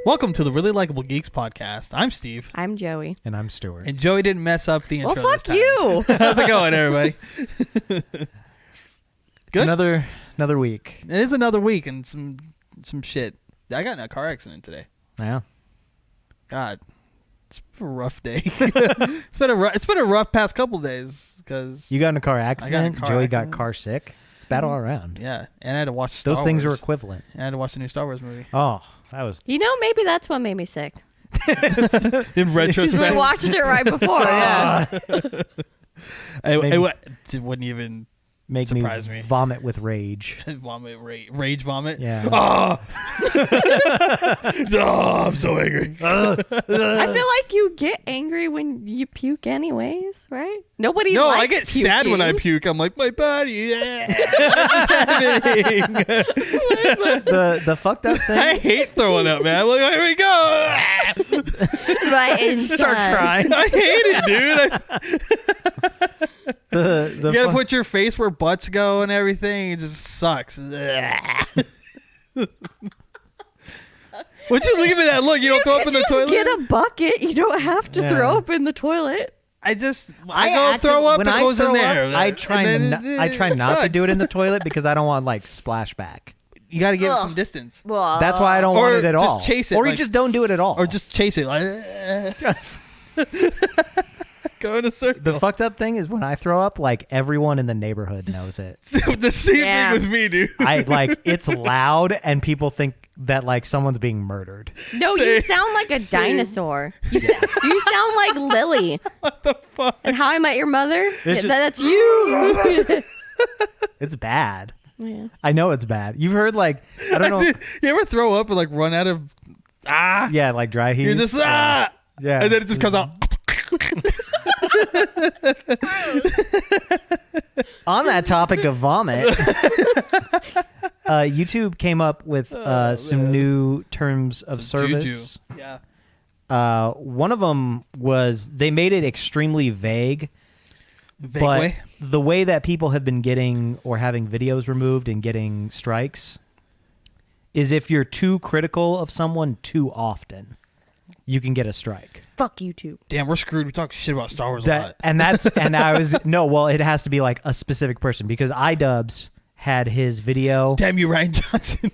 Welcome to the Really Likable Geeks podcast. I'm Steve. I'm Joey. And I'm Stuart. And Joey didn't mess up the intro. Well, fuck you. How's it going, everybody? Good. Another week. It is another week and some shit. I got in a car accident today. Yeah. God, it's been a rough day. It's been a rough past couple days because You got in a car accident. Joey accident. got car sick. It's bad all around. Yeah, and I had to watch Star Those things are Wars. equivalent. I had to watch the new Star Wars movie. Oh, that was. You know, maybe that's what made me sick. In retrospect, We watched it right before. Yeah. it wouldn't even Make surprise me. Vomit with rage. Rage vomit. Yeah. Oh, oh I'm so angry. I feel like you get angry when you puke anyways, right? Nobody No, likes I get sad when I puke. I'm like, my body. The fucked up thing. I hate throwing up, man. I'm like, here we go. Right, Start crying. I hate it, dude. The You gotta put your face where butts go and everything. It just sucks. Would you leave me that look? You don't throw up in the toilet? Get a bucket. You don't have to throw up in the toilet. I go throw up. It goes in there. I try not to do it in the toilet because I don't want like splashback. You gotta give it some distance, That's why I don't want it at all. Just chase it, or you like- just don't do it at all. or just chase it. Like, go in a circle. The fucked up thing is when I throw up, like everyone in the neighborhood knows it. The same Yeah. thing with me, dude. It's loud and people think that like someone's being murdered. No, you sound like a dinosaur. You sound like Lily. What the fuck? And How I Met Your Mother? It's That's you. It's bad. Yeah. I know it's bad. You've heard like I don't know. You ever throw up and like run out of Yeah, like dry heat. You're just Yeah. and then it just comes out. On that topic of vomit, YouTube came up with some new terms of service. Juju. Yeah. One of them was they made it extremely vague. Vague But way. the way that people have been getting or having videos removed and getting strikes is if you're too critical of someone too often, you can get a strike. Fuck YouTube. Damn, we're screwed. We talk shit about Star Wars a lot. It has to be like a specific person because iDubbbz had his video. Damn you, Ryan Johnson.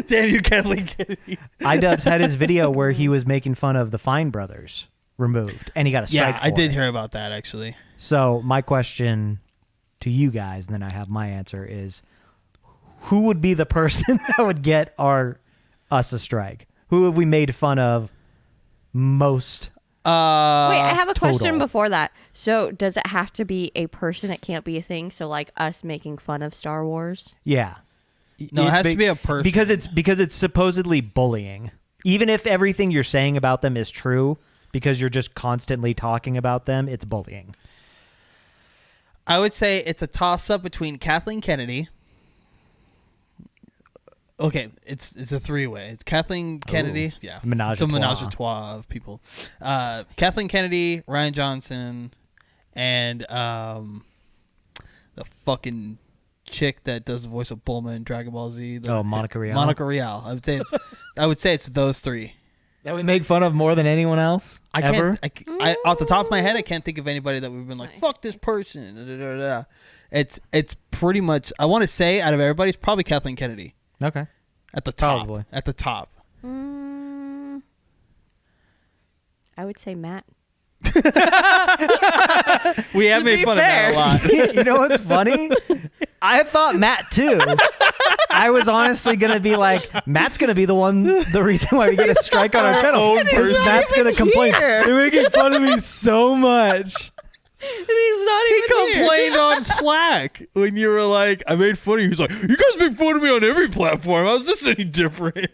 Damn you, Kathleen Kennedy. iDubbbz had his video where he was making fun of the Fine brothers removed, and he got a strike. Yeah, for I did it. hear about that actually. So my question to you guys, and then I have my answer, is who would be the person that would get us a strike? Who have we made fun of most? Wait, I have a question total. before that. So, does it have to be a person? It can't be a thing. So, like us making fun of Star Wars. Yeah. No, it has to be a person. because it's supposedly bullying. Even if everything you're saying about them is true, because you're just constantly talking about them, it's bullying. I would say it's a toss-up between Kathleen Kennedy. Okay, it's a three-way. It's Kathleen Kennedy. Yeah. Menage It's a a trois. menage a trois of people. Kathleen Kennedy, Ryan Johnson, and the fucking chick that does the voice of Bulma in Dragon Ball Z. Monica Rial. Monica Rial. I would say it's those three. That we make fun of more than anyone else ever? I off the top of my head, I can't think of anybody that we've been like, fuck this person. Da, da, da, da. It's pretty much, I want to say, out of everybody, it's probably Kathleen Kennedy. Okay. At the top. Probably. At the top. I would say Matt. We have To made be fun fair. of Matt a lot. You know what's funny? I thought Matt too. I was honestly gonna be like, Matt's gonna be the reason why we get a strike on our channel. Because Matt's gonna complain. here. They're making fun of me so much. And he's not He even here. complained on Slack when you were like, I made fun of you. He's like, you guys make fun of me on every platform. How's this any different?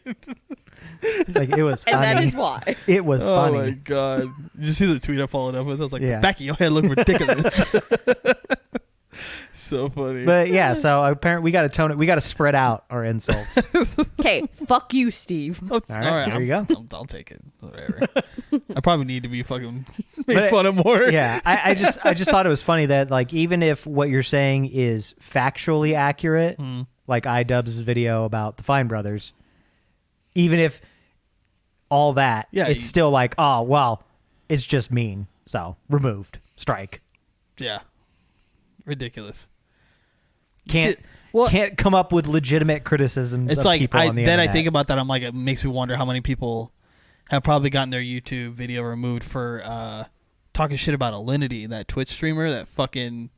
Like it was funny. And that is why. It was Oh funny. my God. Did you see the tweet I followed up with? I was like, Yeah. back of your head look ridiculous. So funny. But yeah, so apparently we got to tone it. We got to spread out our insults. Okay, fuck you, Steve. All right, there you go. I'll take it. Whatever. I probably need to be fucking made But fun of more. Yeah, I just thought it was funny that like even if what you're saying is factually accurate, like iDubbbz's video about the Fine brothers, even if all that, Yeah, it's still like, oh, well, it's just mean. So removed. Strike. Yeah. Ridiculous. Can't come up with legitimate criticisms It's of like, people on the then internet. I think about that, I'm like, it makes me wonder how many people have probably gotten their YouTube video removed for talking shit about Alinity, that Twitch streamer, that fucking...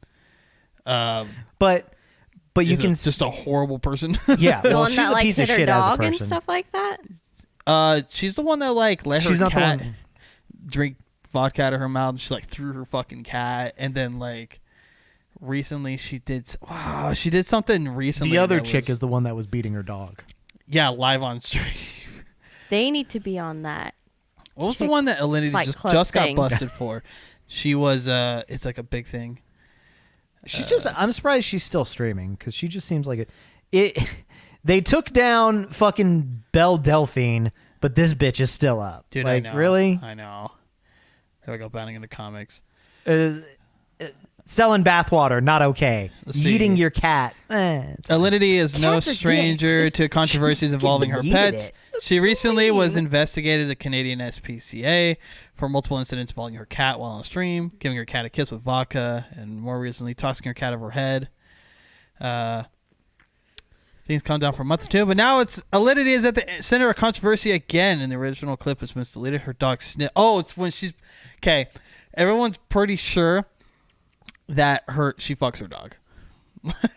But you can... just a horrible person. Yeah, The well, one she's that a like piece hit of her shit as a dog and person. stuff like that. She's the one that like let She's her not the cat one... drink vodka out of her mouth. She like threw her fucking cat, and then like recently she did something recently. The other chick is the one that was beating her dog. Yeah, live on stream. They need to be on that. What was the one that Alinity Fight just Club got thing. busted for? She was it's like a big thing. I'm surprised she's still streaming because she just seems like it. They took down fucking Belle Delphine, but this bitch is still up. Dude, like, I know. Really? I know. Here we go, bounding into comics. Selling bathwater, not okay. Let's see. Eating your cat. Alinity is no Cats are stranger to controversies involving her Yeet pets. it. She recently was investigated at the Canadian SPCA for multiple incidents involving her cat while on stream, giving her cat a kiss with vodka, and more recently tossing her cat over her head. Things calmed down for a month or two, but now Alinity is at the center of controversy again. In the original clip, it's been deleted. Her dog sniffed. Oh, it's when she's okay. Everyone's pretty sure that she fucks her dog,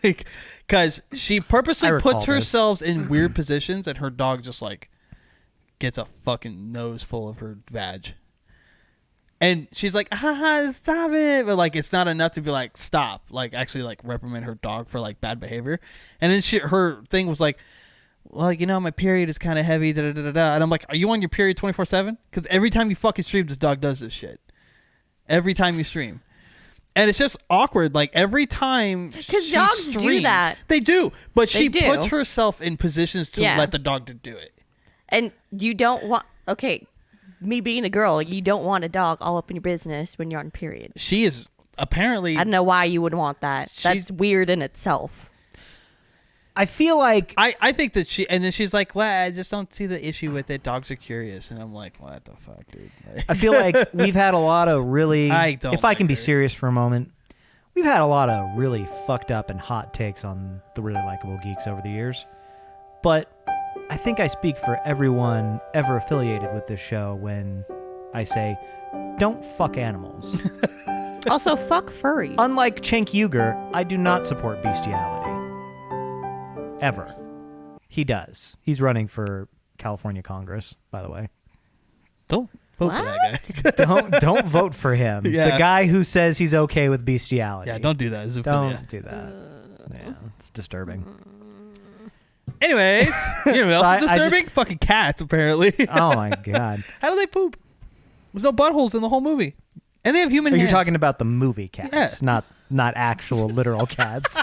like, because she purposely recall puts this. herself in weird positions, and her dog just like gets a fucking nose full of her vag. And she's like, stop it. But, like, it's not enough to be like, stop. Like, actually, like, reprimand her dog for, like, bad behavior. And then her thing was like, well, you know, my period is kind of heavy, da-da-da-da-da. And I'm like, are you on your period 24/7? Because every time you fucking stream, this dog does this shit. Every time you stream. And it's just awkward. Like, every time Because dogs do that. They do. But she do. puts herself in positions to Yeah. let the dog do it. And you don't want... Okay, me being a girl, you don't want a dog all up in your business when you're on period. She is apparently... I don't know why you would want that. That's weird in itself. I feel like I think that and then she's like, well, I just don't see the issue with it. Dogs are curious. And I'm like, what the fuck, dude? I feel like we've had a lot of really... If I can be her. serious for a moment, we've had a lot of really fucked up and hot takes on the Really Likable Geeks over the years. But I think I speak for everyone ever affiliated with this show when I say, don't fuck animals. Also, fuck furries. Unlike Cenk Uygur, I do not support bestiality. Ever. He does. He's running for California Congress, by the way. Don't vote for that guy. Don't vote for him. Yeah. The guy who says he's okay with bestiality. Yeah, don't do that. It's Don't do that. Yeah, it's disturbing. Anyways, you know what else is I disturbing? Fucking cats, apparently. Oh my god. How do they poop? There's no buttholes in the whole movie. And they have human You're hands. talking about the movie cats, Yeah. not actual literal cats.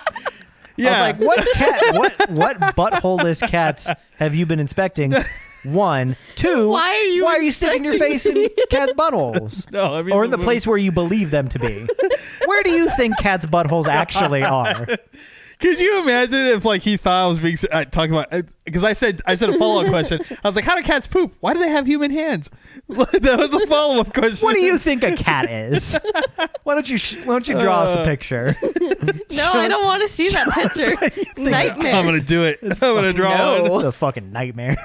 Yeah. I was like, what butthole-less cats have you been inspecting? 1, 2. Why are you sticking your face in cats' buttholes? No, I mean... Or in the place where you believe them to be. Where do you think cats' buttholes actually are? Could you imagine if, like, he thought I was being talking about... Because I said a follow-up question. I was like, how do cats poop? Why do they have human hands? That was a follow-up question. What do you think a cat is? Why don't you draw us a picture? No, I don't want to see that picture. Nightmare. I'm going to do it. I'm going to draw no. one. It's a fucking nightmare.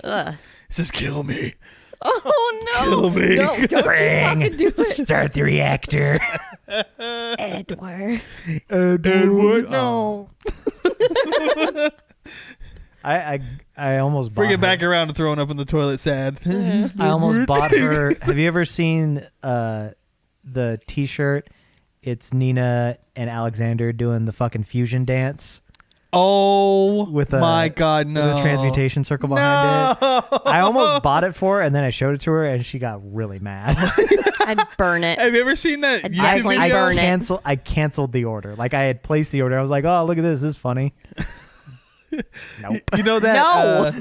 Ugh. Just kill me. Oh, no. Kill me. No, don't you fucking do it. Start the reactor. Edward. Edward, no. I almost bought Bring it her. back around to throwing up in the toilet sad. I almost bought her. Have you ever seen the T-shirt? It's Nina and Alexander doing the fucking fusion dance Oh, with my God, no. with a transmutation circle behind it. I almost bought it for her, and then I showed it to her, and she got really mad. I'd burn it. Have you ever seen that I'd YouTube definitely video? burn it. I canceled the order. Like I had placed the order. I was like, oh, look at this. This is funny. Nope. You know that? No.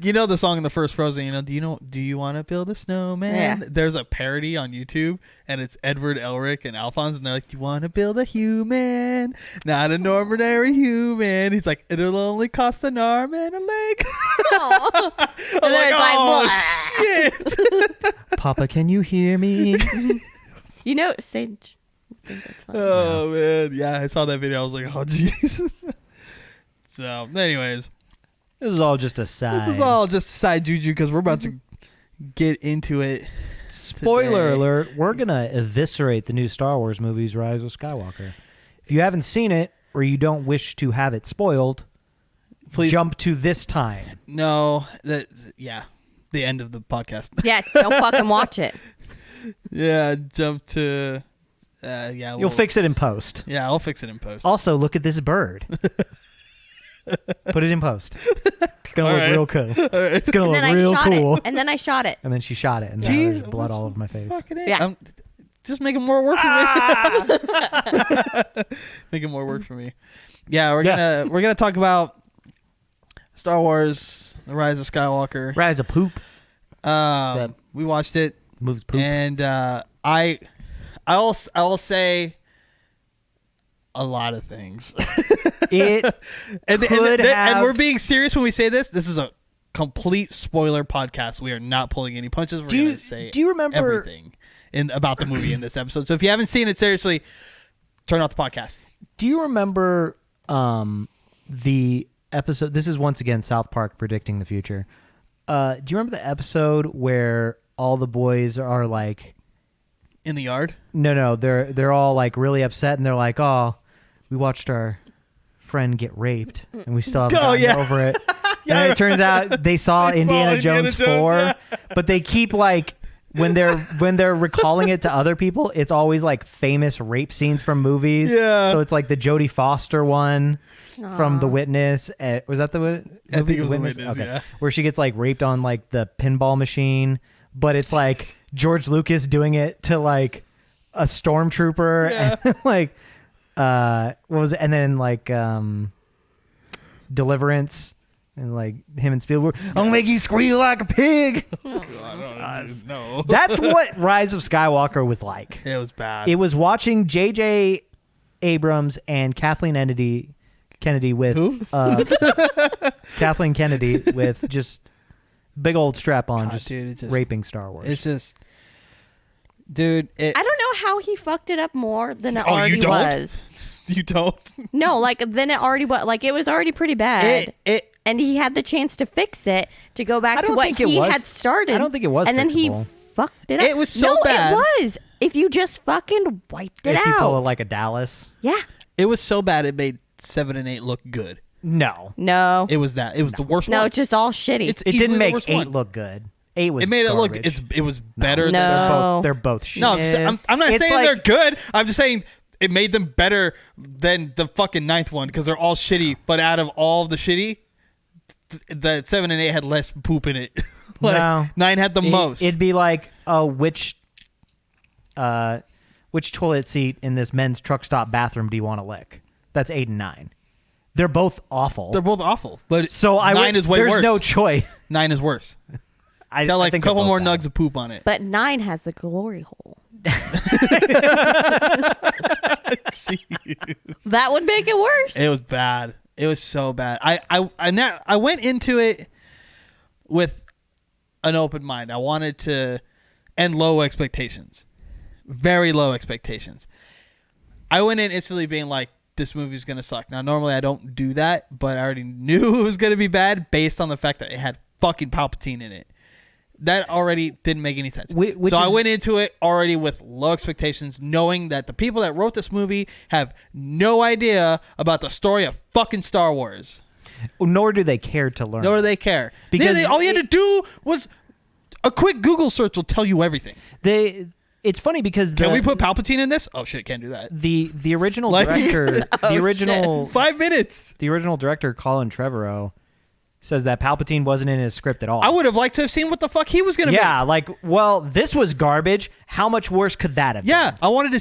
You know the song in the first Frozen, do you want to build a snowman? Yeah. There's a parody on YouTube, and it's Edward Elric and Alphonse, and they're like, you want to build a human, not an ordinary human. He's like, it'll only cost an arm and a leg. Aw. I'm And then like, it's oh, shit. Papa, can you hear me? Sage. I think that's funny. Oh, man. Yeah, I saw that video. I was like, oh, jeez. So, anyways. This is all just a side. This is all just side juju because we're about to get into it. Spoiler today. alert, we're going to eviscerate the new Star Wars movies, Rise of Skywalker. If you haven't seen it or you don't wish to have it spoiled, Please jump to this time. No, the end of the podcast. Yeah, don't fucking watch it. Yeah, jump to... You'll fix it in post. Yeah, I'll fix it in post. Also, look at this bird. Put it in post. It's going to look All right. real cool. All right. It's going to And look then real I shot cool. it. And then I shot it. And then she shot it, and now Jeez, there's blood what's all over my face. Fucking A. Yeah. Just making more work for me. Making more work for me. Yeah, we're gonna talk about Star Wars: The Rise of Skywalker. Rise of poop. We watched it, Moves poop. and I'll say a lot of things. It and could have... and we're being serious when we say this. This is a complete spoiler podcast. We are not pulling any punches. We're going to say do you remember everything about the movie in this episode. So if you haven't seen it, seriously, turn off the podcast. Do you remember the episode? This is once again South Park predicting the future. Do you remember the episode where all the boys are like In the yard? No, they're all like really upset, and they're like, "Oh, we watched our friend get raped, and we still haven't gotten over it." Yeah, and it turns out they saw Indiana Jones 4, yeah. but they keep like when they're recalling it to other people, it's always like famous rape scenes from movies. Yeah. So it's like the Jodie Foster one from The Witness. Was that the movie? I think it was The Witness, Okay. yeah. Where she gets like raped on like the pinball machine, but it's like George Lucas doing it to like a stormtrooper. Yeah. And like what was it? And then like Deliverance. And like him and Spielberg, I'll make you squeal like a pig. I don't know. That's what Rise of Skywalker was like. It was bad. It was watching J.J. Abrams and Kathleen Kennedy with Who? Kathleen Kennedy with just big old strap on, dude, raping Star Wars. It's just, dude. I don't know how he fucked it up more than it Oh, you already don't? was. You don't? No, like then it already was. Like it was already pretty bad. And he had the chance to fix it, to go back to what he had started. I don't think it was and then he fixable. fucked it up. It was so no, bad. it was. If you just fucking wiped it if out. you pull it like a Dallas. Yeah. It was so bad it made 7 and 8 look good. No. No. It was that. It was the worst No, one. it's just all shitty. It's It easily didn't the make worst 8 one. look good. 8 was It made it look. garbage. It was better. No. They're both shit. No, I'm not It's saying like- they're good. I'm just saying it made them better than the fucking 9th one because they're all shitty. But out of all of the shitty, the 7 and 8 had less poop in it. No. 9 had the most. It'd be like, which toilet seat in this men's truck stop bathroom do you want to lick? That's 8 and 9. They're both awful. They're both awful. But so 9 is way there's worse. no choice. 9 is worse. I Got like a think they're couple both more bad. nugs of poop on it. but 9 has the glory hole. That would make it worse. It was bad. It was so bad. I went into it with an open mind. I wanted to, and low expectations, very low expectations. I went in instantly being like, this movie's gonna suck. Now normally I don't do that, but I already knew it was gonna be bad based on the fact that it had fucking Palpatine in it. That already didn't make any sense. I went into it already with low expectations, knowing that the people that wrote this movie have no idea about the story of fucking Star Wars. Nor do they care to learn. Nor do they care. Because all you had to do was a quick Google search will tell you everything. It's funny because Can we put Palpatine in this? Oh shit, can't do that. the original Like- director, Oh, the original 5 minutes. the original director Colin Trevorrow says that Palpatine wasn't in his script at all. I would have liked to have seen what the fuck he was gonna Yeah, make. like, well, this was garbage. How much worse could that have Yeah, been? I wanted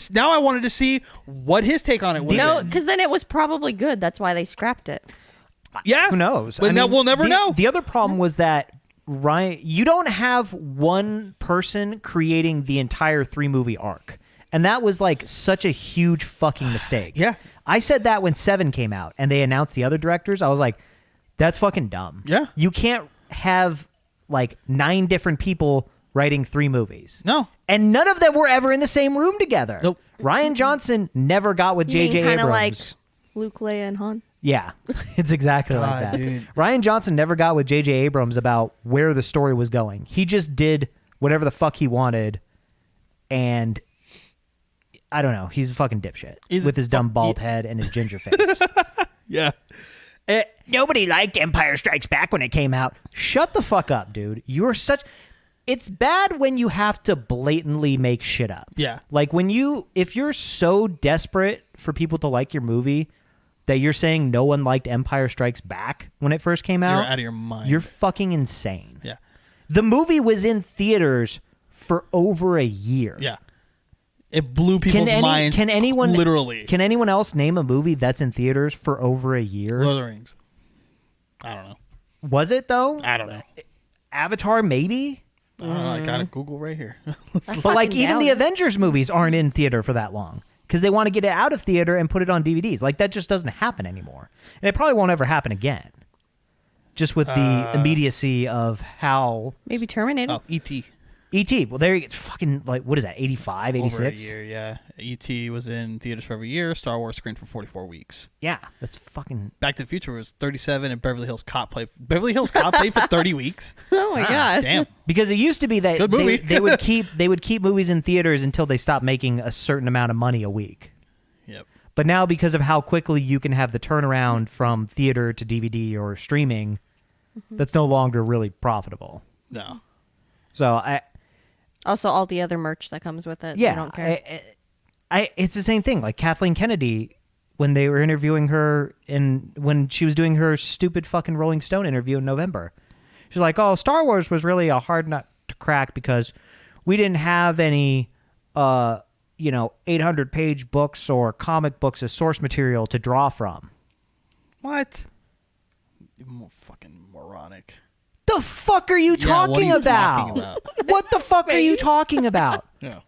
to see what his take on it was. No, because then it was probably good. That's why they scrapped it. Yeah. Who knows? But we'll never know. The other problem was that Ryan, you don't have one person creating the entire 3-movie arc. And that was like such a huge fucking mistake. Yeah. I said that when 7 came out and they announced the other directors. I was like, that's fucking dumb. Yeah. You can't have like 9 different people writing 3 movies. No. And none of them were ever in the same room together. Nope. Rian Johnson never got with J.J. Abrams. Kind of like Luke, Leia, and Han. Yeah, it's exactly like that. Dude. Rian Johnson never got with J.J. Abrams about where the story was going. He just did whatever the fuck he wanted, and I don't know. He's a fucking dipshit with his dumb bald head and his ginger face. Yeah. Nobody liked Empire Strikes Back when it came out. Shut the fuck up, dude. You're such... It's bad when you have to blatantly make shit up. Yeah. Like if you're so desperate for people to like your movie that you're saying no one liked Empire Strikes Back when it first came out. You're out of your mind. You're fucking insane. Yeah. The movie was in theaters for over a year. Yeah. It blew people's minds. Literally. Can anyone else name a movie that's in theaters for over a year? Lord of the Rings. I don't know. Was it though? I don't know. Avatar, maybe? I don't know. I got a Google right here. But like even the Avengers movies aren't in theater for that long because they want to get it out of theater and put it on DVDs. Like that just doesn't happen anymore. And it probably won't ever happen again. Just with the immediacy of how... Maybe Terminator? Oh, E.T. E.T. Well, there it's fucking like, what is that, 85, 86? Over a year, yeah. E.T. was in theaters for every year. Star Wars screened for 44 weeks. Yeah, that's fucking... Back to the Future was 37, and Beverly Hills Cop played for 30 weeks. Oh my God. Damn. Because it used to be that Good movie. they would keep movies in theaters until they stopped making a certain amount of money a week. Yep. But now because of how quickly you can have the turnaround from theater to DVD or streaming, that's no longer really profitable. No. So Also, all the other merch that comes with it. yeah, I don't care. It's the same thing. Like Kathleen Kennedy, when they were interviewing her when she was doing her stupid fucking Rolling Stone interview in November, she's like, "Oh, Star Wars was really a hard nut to crack because we didn't have any, 800-page books or comic books as source material to draw from." What? Fucking moronic. The fuck are you talking about? What the fuck are you talking about? Yeah.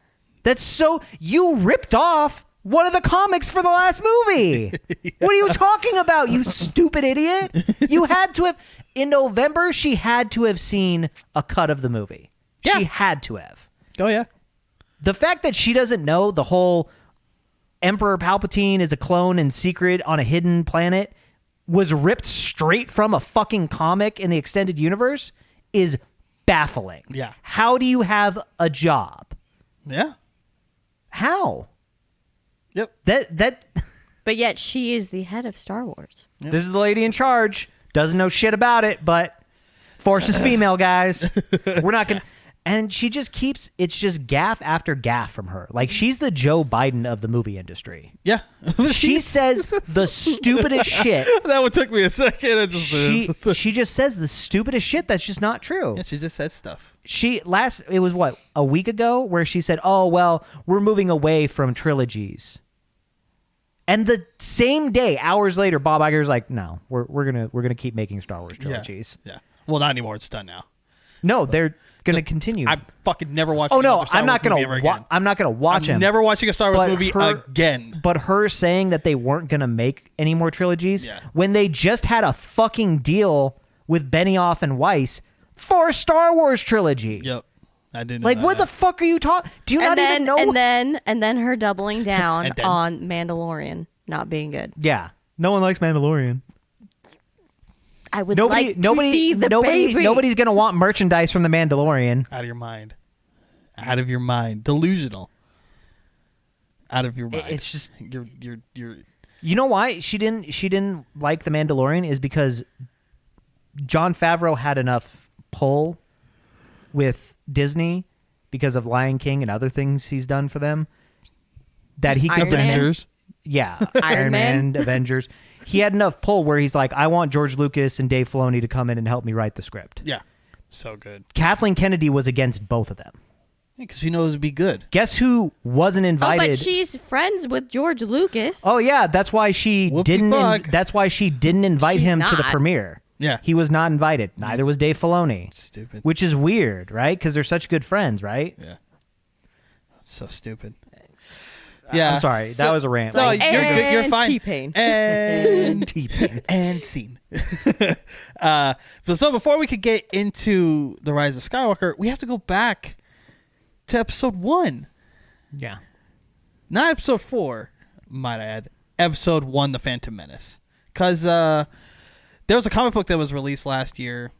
That's so... You ripped off one of the comics for the last movie. Yeah. What are you talking about, you stupid idiot? You had to have... In November, she had to have seen a cut of the movie. Yeah. She had to have. Oh, yeah. The fact that she doesn't know the whole Emperor Palpatine is a clone in secret on a hidden planet was ripped straight from a fucking comic in the extended universe is baffling. Yeah. How do you have a job? Yeah. How? Yep. That. But yet she is the head of Star Wars. Yep. This is the lady in charge. Doesn't know shit about it, but Force is female, guys. We're not gonna. And she just keeps, it's just gaffe after gaffe from her. Like, she's the Joe Biden of the movie industry. Yeah. She says the stupidest shit. That one took me a second. She just says the stupidest shit that's just not true. Yeah, she just says stuff. It was what, a week ago, where she said, "Oh, well, we're moving away from trilogies." And the same day, hours later, Bob Iger's like, "No, we're gonna keep making Star Wars trilogies." Yeah. Well, not anymore. It's done now. No, they're gonna continue. I fucking never watched. Oh no, I'm not gonna watch them. Never watching a Star Wars movie again. But her saying that they weren't gonna make any more trilogies when they just had a fucking deal with Benioff and Weiss for a Star Wars trilogy. Yep, I didn't. Like, what the fuck are you talking? Do you not even know? And then her doubling down on Mandalorian not being good. Yeah, no one likes Mandalorian. I would like to see the baby. Nobody's gonna want merchandise from the Mandalorian. Out of your mind. Out of your mind. Delusional. Out of your mind. It's just you're. You know why she didn't like the Mandalorian is because Jon Favreau had enough pull with Disney because of Lion King and other things he's done for them that he could Avengers. Yeah, Iron Man, Avengers. He had enough pull where he's like, I want George Lucas and Dave Filoni to come in and help me write the script. Yeah. So good. Kathleen Kennedy was against both of them. Because she knows it'd be good. Guess who wasn't invited? Oh, but she's friends with George Lucas. Oh yeah, that's why she didn't. That's why she didn't invite him to the premiere. Yeah, he was not invited. Neither was Dave Filoni. Stupid. Which is weird, right? Because they're such good friends, right? Yeah. So stupid. Yeah, I'm sorry. That was a rant. No, you're fine. T-Pain. And T-Pain. And scene. So before we could get into the Rise of Skywalker, we have to go back to episode 1. Yeah. Not episode 4, might I add. Episode 1, The Phantom Menace. Because there was a comic book that was released last year,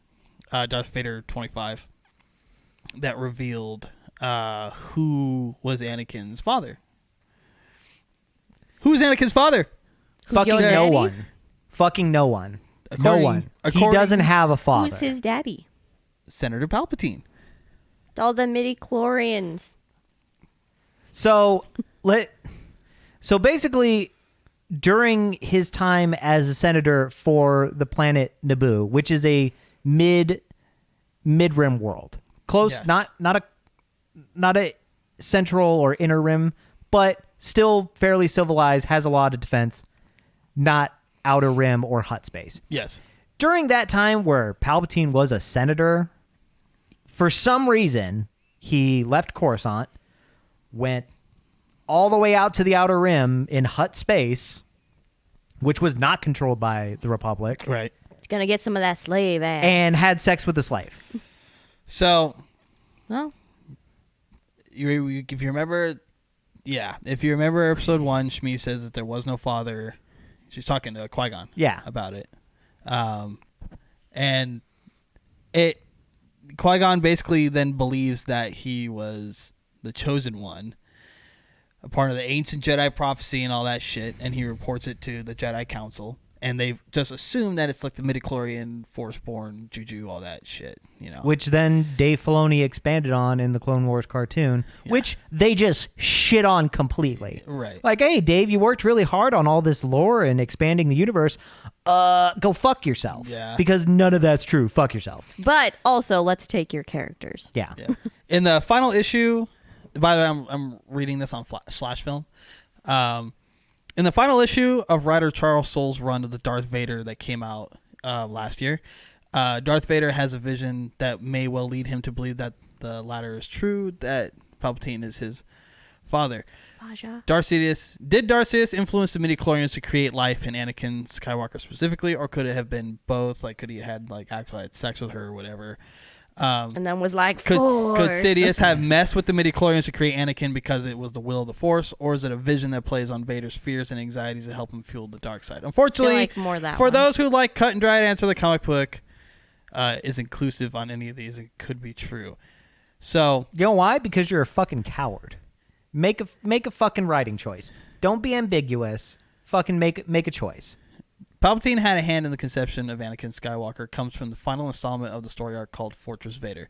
Darth Vader 25, that revealed who was Anakin's father. Who's Anakin's father? Fucking no one. Fucking no one. No one. He doesn't have a father. Who's his daddy? Senator Palpatine. All the midi-chlorians. So basically, during his time as a senator for the planet Naboo, which is a mid-rim world, close, yes. not a central or inner rim, but still fairly civilized, has a lot of defense, not outer rim or Hutt space. Yes. During that time where Palpatine was a senator, for some reason, he left Coruscant, went all the way out to the outer rim in Hutt space, which was not controlled by the Republic. Right. It's going to get some of that slave ass. And had sex with a slave. So, well, if you remember... Yeah, if you remember episode 1, Shmi says that there was no father. She's talking to Qui-Gon about it. And Qui-Gon basically then believes that he was the chosen one, a part of the ancient Jedi prophecy and all that shit, and he reports it to the Jedi Council. And they just assume that it's like the midichlorian, Force-born, juju, all that shit, you know. Which then Dave Filoni expanded on in the Clone Wars cartoon, which they just shit on completely. Right. Like, hey, Dave, you worked really hard on all this lore and expanding the universe. Go fuck yourself. Yeah. Because none of that's true. Fuck yourself. But also, let's take your characters. Yeah. In the final issue, by the way, I'm reading this on Slash Film. In the final issue of writer Charles Soule's run of the Darth Vader that came out last year, Darth Vader has a vision that may well lead him to believe that the latter is true, that Palpatine is his father. Did Darth Sidious influence the midichlorians to create life in Anakin Skywalker specifically, or could it have been both? Like, could he have actually had sex with her or whatever? And then was like, could Sidious have messed with the midichlorians to create Anakin because it was the will of the Force, or is it a vision that plays on Vader's fears and anxieties to help him fuel the dark side? Unfortunately, those who like cut and dried answer, the comic book is inclusive on any of these. It could be true. So you know why? Because you're a fucking coward. Make a fucking writing choice. Don't be ambiguous. Fucking make a choice. Palpatine had a hand in the conception of Anakin Skywalker comes from the final installment of the story arc called Fortress Vader.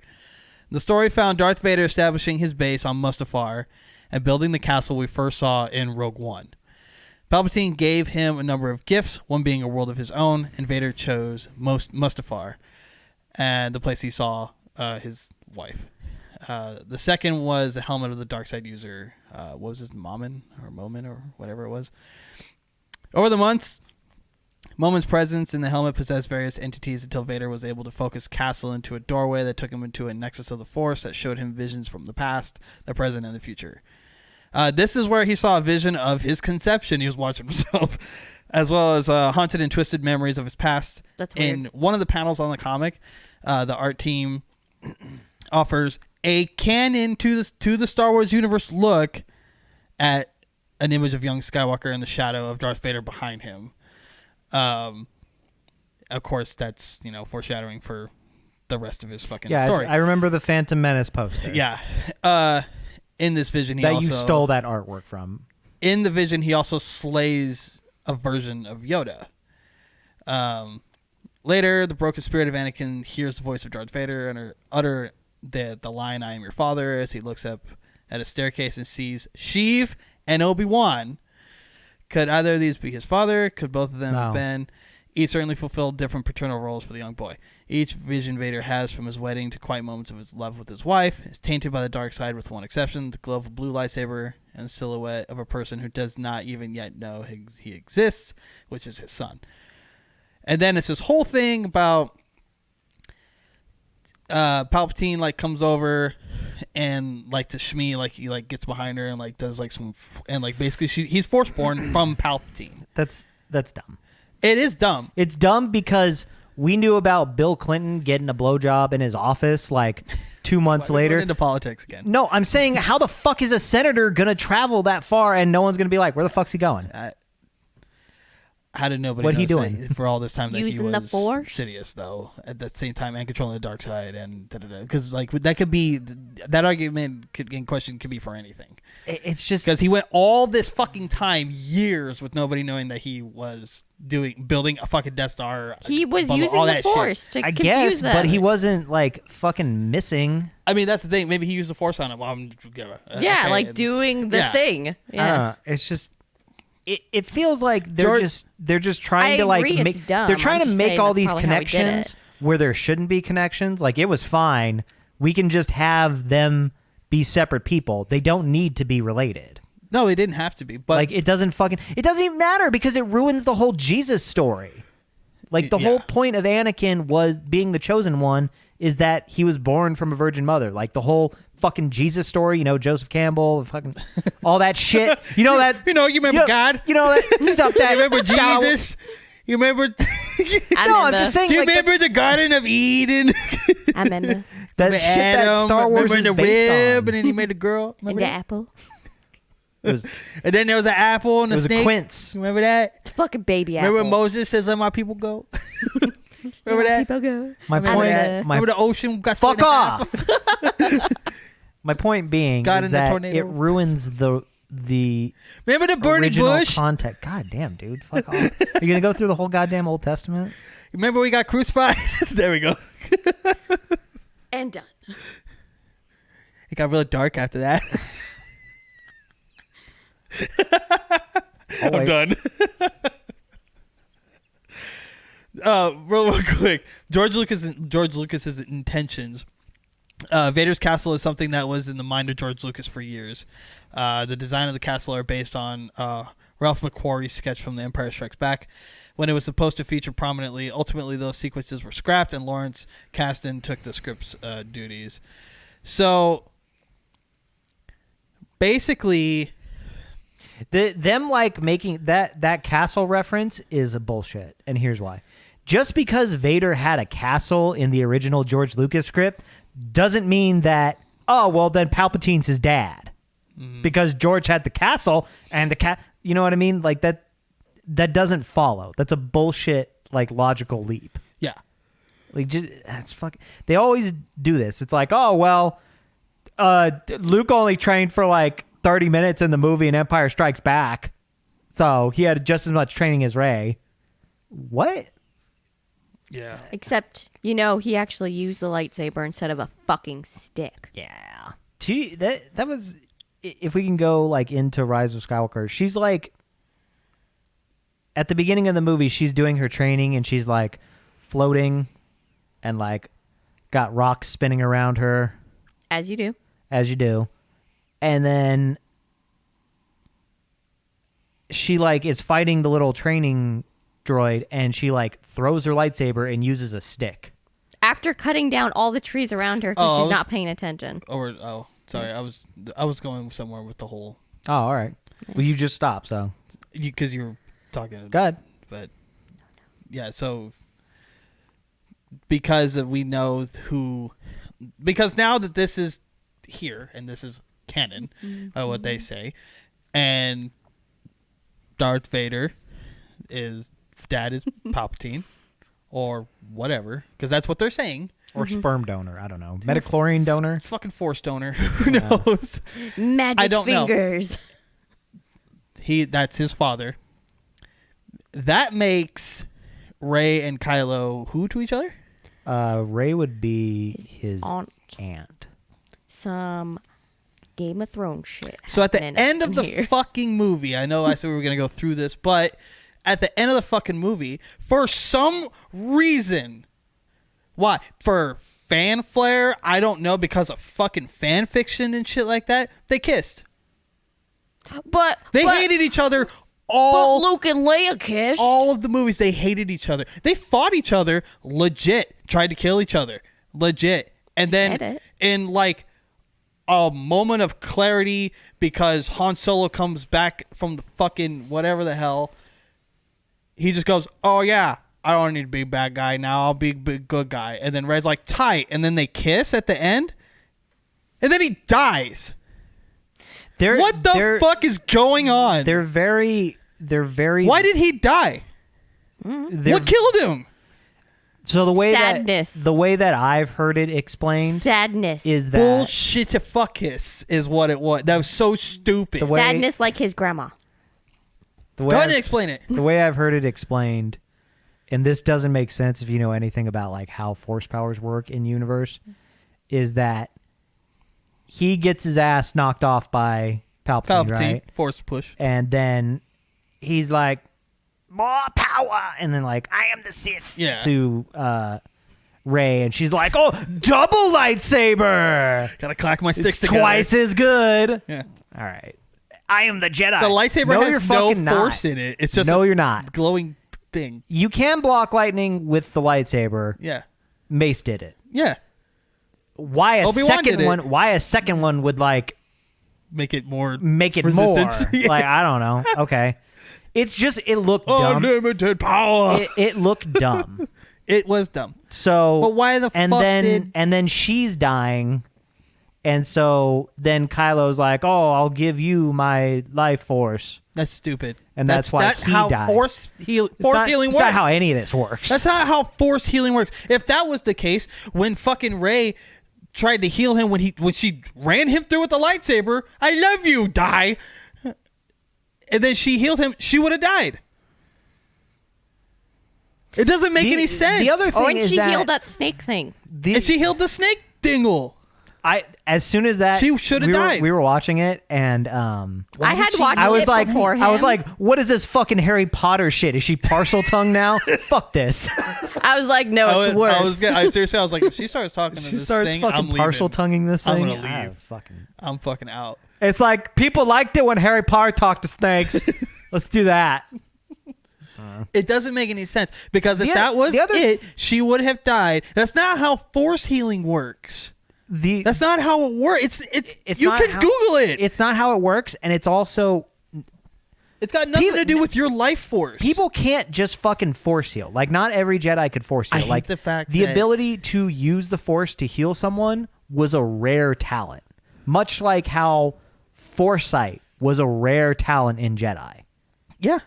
The story found Darth Vader establishing his base on Mustafar and building the castle we first saw in Rogue One. Palpatine gave him a number of gifts, one being a world of his own, and Vader chose Mustafar, and the place he saw his wife. The second was the helmet of the dark side user. What was his Momin or whatever it was. Over the months, Momin's presence in the helmet possessed various entities until Vader was able to focus Castle into a doorway that took him into a nexus of the Force that showed him visions from the past, the present, and the future. This is where he saw a vision of his conception. He was watching himself, as well as haunted and twisted memories of his past. That's weird. In one of the panels on the comic, the art team offers a canon to the Star Wars universe look at an image of young Skywalker in the shadow of Darth Vader behind him. Of course, that's foreshadowing for the rest of his fucking story. I remember the Phantom Menace poster. Yeah. In this vision, you stole that artwork from. In the vision, he also slays a version of Yoda. Later, the broken spirit of Anakin hears the voice of Darth Vader and utter the line, "I am your father," as he looks up at a staircase and sees Sheev and Obi-Wan. Could either of these be his father? Could both of them have been? Each certainly fulfilled different paternal roles for the young boy. Each vision Vader has from his wedding to quiet moments of his love with his wife is tainted by the dark side, with one exception: the glow of a blue lightsaber and the silhouette of a person who does not even yet know he exists, which is his son. And then it's this whole thing about Palpatine like comes over and like to Shmi, like he like gets behind her and like does like some and like basically he's Force-born from Palpatine. That's dumb. It is dumb. It's dumb because we knew about Bill Clinton getting a blowjob in his office like 2 months later. Into politics again. No, I'm saying how the fuck is a senator gonna travel that far and no one's gonna be like, where the fuck's he going? How did nobody what know he doing for all this time that Using he was the Force? Sidious though at the same time and controlling the dark side and because like that could be that argument in question could be for anything. It's just because he went all this fucking time, years, with nobody knowing that he was building a fucking Death Star. He was using the Force to I confuse guess, them. but he wasn't like fucking missing. I mean, that's the thing. Maybe he used the Force on him. Yeah, like doing the thing. Yeah, it's just. It feels like they're just trying to like make they're trying to make all these connections where there shouldn't be connections. Like it was fine. We can just have them be separate people. They don't need to be related. No, they didn't have to be. But like it doesn't even matter because it ruins the whole Jesus story. Like the whole point of Anakin was being the chosen one is that he was born from a virgin mother. Like the whole fucking Jesus story, you know, Joseph Campbell, fucking all that shit. You know that you remember God. You know that stuff that you remember Jesus. You remember? No, I'm just saying. Do you remember the Garden of Eden? I remember that shit that Star Wars is the based rib, on. and then he made a girl. and the apple. And then there was an apple and a snake. It was a quince. Remember that? It's a fucking baby apple. Remember when Moses says, "Let my people go." Remember that? People go. Remember the ocean got split fuck off. My point being is that it ruins the remember the burning original bush context. God damn, dude, fuck off. Are you gonna go through the whole goddamn Old Testament? Remember we got crucified? There we go. And done. It got really dark after that. I'm done. Real quick, George Lucas's intentions. Vader's castle is something that was in the mind of George Lucas for years. The design of the castle are based on Ralph McQuarrie's sketch from The Empire Strikes Back, when it was supposed to feature prominently. Ultimately, those sequences were scrapped, and Lawrence Kasdan took the script's duties. So, basically, them like making that castle reference is a bullshit, and here's why. Just because Vader had a castle in the original George Lucas script doesn't mean that, oh, well, then Palpatine's his dad. Mm-hmm. Because George had the castle and you know what I mean? Like that doesn't follow. That's a bullshit, like, logical leap. Yeah. Like, that's fucking... They always do this. It's like, oh, well, Luke only trained for, like, 30 minutes in the movie in Empire Strikes Back. So he had just as much training as Rey. What? Yeah. Except, he actually used the lightsaber instead of a fucking stick. Yeah. That was... If we can go, like, into Rise of Skywalker, she's, like... At the beginning of the movie, she's doing her training, and she's, like, floating and, like, got rocks spinning around her. As you do. As you do. And then she, like, is fighting the little training droid, and she, like, throws her lightsaber and uses a stick. After cutting down all the trees around her because she's not paying attention. Sorry. I was going somewhere with the whole... Oh, all right. Well, you just stopped, so... Because you were talking... Good. But, yeah, so... Because we know who... Because now that this is here, and this is canon, what they say, and Darth Vader dad is Palpatine, or whatever, because that's what they're saying. Or sperm donor, I don't know. Metachlorine donor? Fucking Force donor. Who knows? Magic fingers. That's his father. That makes Rey and Kylo who to each other? Rey would be his aunt. Some Game of Thrones shit. So at the end of the fucking movie, I know I said we were going to go through this, but at the end of the fucking movie, for some reason, why? For fanfare? I don't know, because of fucking fan fiction and shit like that, they kissed. But they hated each other. But Luke and Leia kissed. All of the movies, they hated each other. They fought each other, legit. Tried to kill each other, legit. And then in like a moment of clarity, because Han Solo comes back from the fucking whatever the hell, he just goes, "Oh yeah, I don't need to be a bad guy now. I'll be a good guy." And then Red's like, "Tight." And then they kiss at the end. And then he dies. What the fuck is going on? They're very. Why did he die? What killed him? So the way Sadness. that I've heard it explained, sadness is that bullshit to fuckus is what it was. That was so stupid. Sadness like his grandma. Go ahead and explain it. The way I've heard it explained, and this doesn't make sense if you know anything about like how force powers work in universe, is that he gets his ass knocked off by Palpatine, right? Force push. And then he's like, more power, and then like, I am the Sith, to Rey, and she's like, oh, double lightsaber. Gotta clack my sticks together. Twice as good. Yeah. All right. I am the Jedi. The lightsaber has no force in it. It's just you're not. Glowing thing. You can block lightning with the lightsaber. Yeah. Mace did it. Yeah. Why a second one? Why a second one would like make it more resistance? More? Like, I don't know. Okay. It's just, it looked dumb. Unlimited power. It looked dumb. It was dumb. So, but why the fuck and then she's dying, and so then Kylo's like, "Oh, I'll give you my life force." That's stupid. And that's why he died. Force healing works. That's not how any of this works. That's not how force healing works. If that was the case, when fucking Rey tried to heal him when she ran him through with the lightsaber, "I love you, die." And then she healed him, she would have died. It doesn't make any sense. The other thing and she healed that snake thing. And she healed the snake dingle. As soon as that, she should have died. We were watching it, and I had watched it before him. I was like, "What is this fucking Harry Potter shit? Is she parcel tongue now? Fuck this." I was like, "No, it's worse." Seriously, I was like, if she starts talking to this thing, I'm leaving. Parcel tonguing this thing. I'm gonna leave. I'm fucking out. It's like people liked it when Harry Potter talked to snakes. Let's do that. It doesn't make any sense, because if that was it, she would have died. That's not how force healing works. That's not how it works. It's you can Google it. It's not how it works, and it's also it's got nothing to do with your life force. People can't just fucking force heal. Like, not every Jedi could force heal. I hate the fact the that ability to use the force to heal someone was a rare talent, much like how foresight was a rare talent in Jedi. Yeah,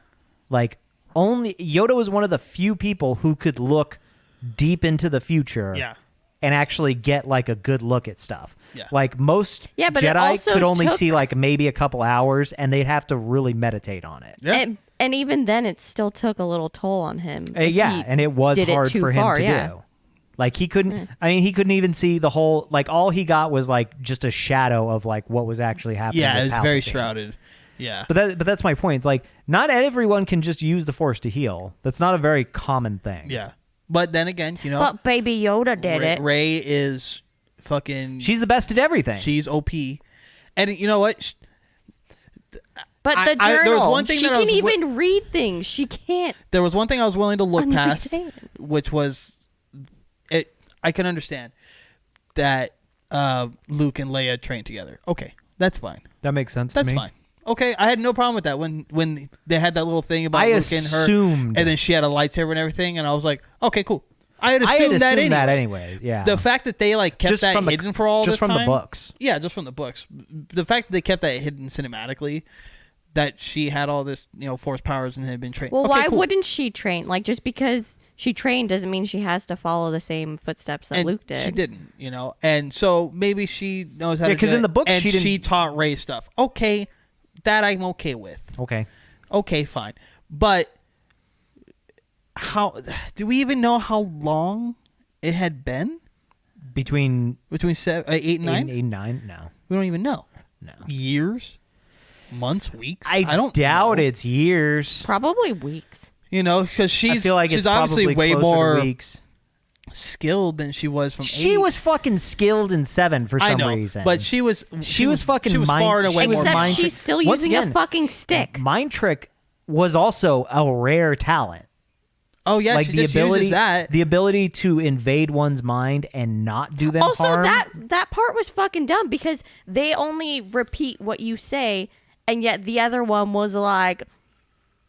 like only Yoda was one of the few people who could look deep into the future. Yeah. And actually get like a good look at stuff. Yeah. Like most Jedi could only see like maybe a couple hours, and they'd have to really meditate on it. Yeah. And even then, it still took a little toll on him. And it was hard for him to do. Like he couldn't. I mean, he couldn't even see the whole. Like all he got was like just a shadow of like what was actually happening. Yeah, it's very shrouded. Yeah. But that's my point. It's like not everyone can just use the Force to heal. That's not a very common thing. Yeah. But then again, you know. But Baby Yoda did it. Rey is fucking. She's the best at everything. She's OP, and you know what? But the journal, there was one thing she can even read things. She can't. There was one thing I was willing to look past, which was, I can understand that Luke and Leia trained together. Okay, that's fine. That makes sense. That's to me. fine. Okay, I had no problem with that when they had that little thing about Luke and her, and then she had a lightsaber and everything, and I was like, okay, cool. I had assumed that anyway. Yeah. The fact that they like kept just that hidden for all this time, just from the books. Yeah, just from the books. The fact that they kept that hidden cinematically, that she had all this, force powers and had been trained. Well, why wouldn't she train? Like, just because she trained doesn't mean she has to follow the same footsteps that Luke did. She didn't, and so maybe she knows how to do it. Because in the books, and she taught Rey stuff. Okay. That I'm okay with. Okay, fine. But how do we even know how long it had been? Between 8 and 9? 8 and 9? No. We don't even know. No. Years? months, weeks. I don't doubt it's years. Probably weeks. Because I feel like she's it's obviously way to more weeks. skilled than she was from 8. She was fucking skilled in 7 for some reason. But she was fucking she was far and away more. Except she's still using a fucking stick. Mind Trick was also a rare talent. Oh yeah, like she the just ability, uses that. the ability to invade one's mind and not do them harm. Also, that part was fucking dumb because they only repeat what you say, and yet the other one was like,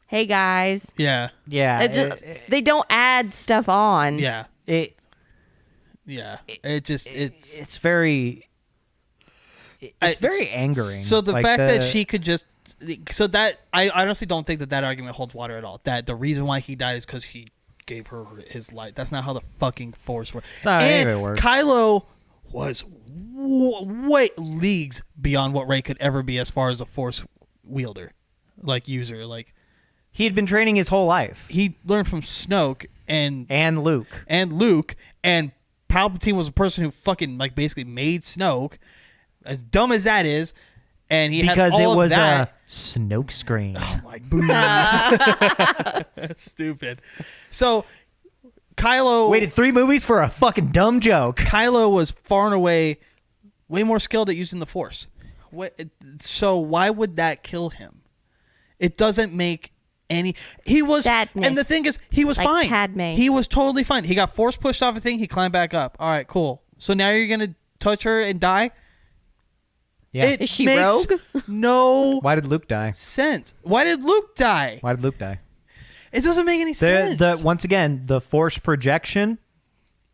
"Hey guys." Yeah. They don't add stuff on. Yeah. It's very angering. So the fact that she could just I honestly don't think that argument holds water at all. That the reason why he died is because he gave her his life. That's not how the fucking Force works. And Kylo was way leagues beyond what Rey could ever be as far as a Force wielder, user. He had been training his whole life. He learned from Snoke and Luke. And Palpatine was a person who fucking basically made Snoke, as dumb as that is. And he because had all it was of that. A Snoke screen. Oh my god. Stupid. So Kylo waited 3 movies for a fucking dumb joke. Kylo was far and away way more skilled at using the Force. So why would that kill him? It doesn't make any. He was sadness. And the thing is, he was fine. Padme. He was totally fine. He got Force pushed off a thing. He climbed back up. All right, cool. So now you're gonna touch her and die. Yeah. Is she rogue? No. Why did Luke die? Sense. Why did Luke die? It doesn't make any sense. Once again, the Force projection,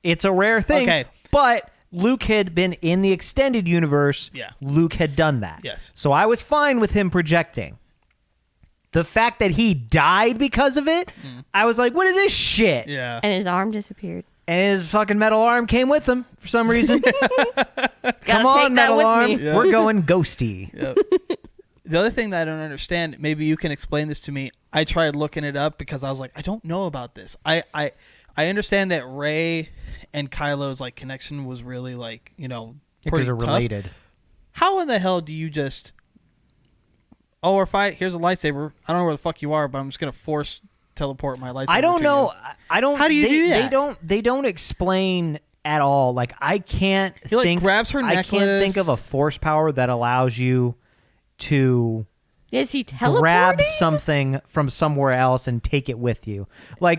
it's a rare thing. Okay. But Luke had been in the extended universe. Yeah. Luke had done that. Yes. So I was fine with him projecting. The fact that he died because of it, I was like, what is this shit? Yeah. And his arm disappeared. And his fucking metal arm came with him for some reason. Come on, metal arm. Yeah. We're going ghosty. Yep. The other thing that I don't understand, maybe you can explain this to me. I tried looking it up because I was like, I don't know about this. I understand that Rey and Kylo's connection was really pretty because they're tough. related. How in the hell do you just we're fighting, here's a lightsaber. I don't know where the fuck you are, but I'm just gonna force teleport my lightsaber. I don't know. I don't. How do you do that? They don't explain at all. I can't think. Grabs her necklace. I can't think of a Force power that allows you to. Is he teleporting? Grab something from somewhere else and take it with you. When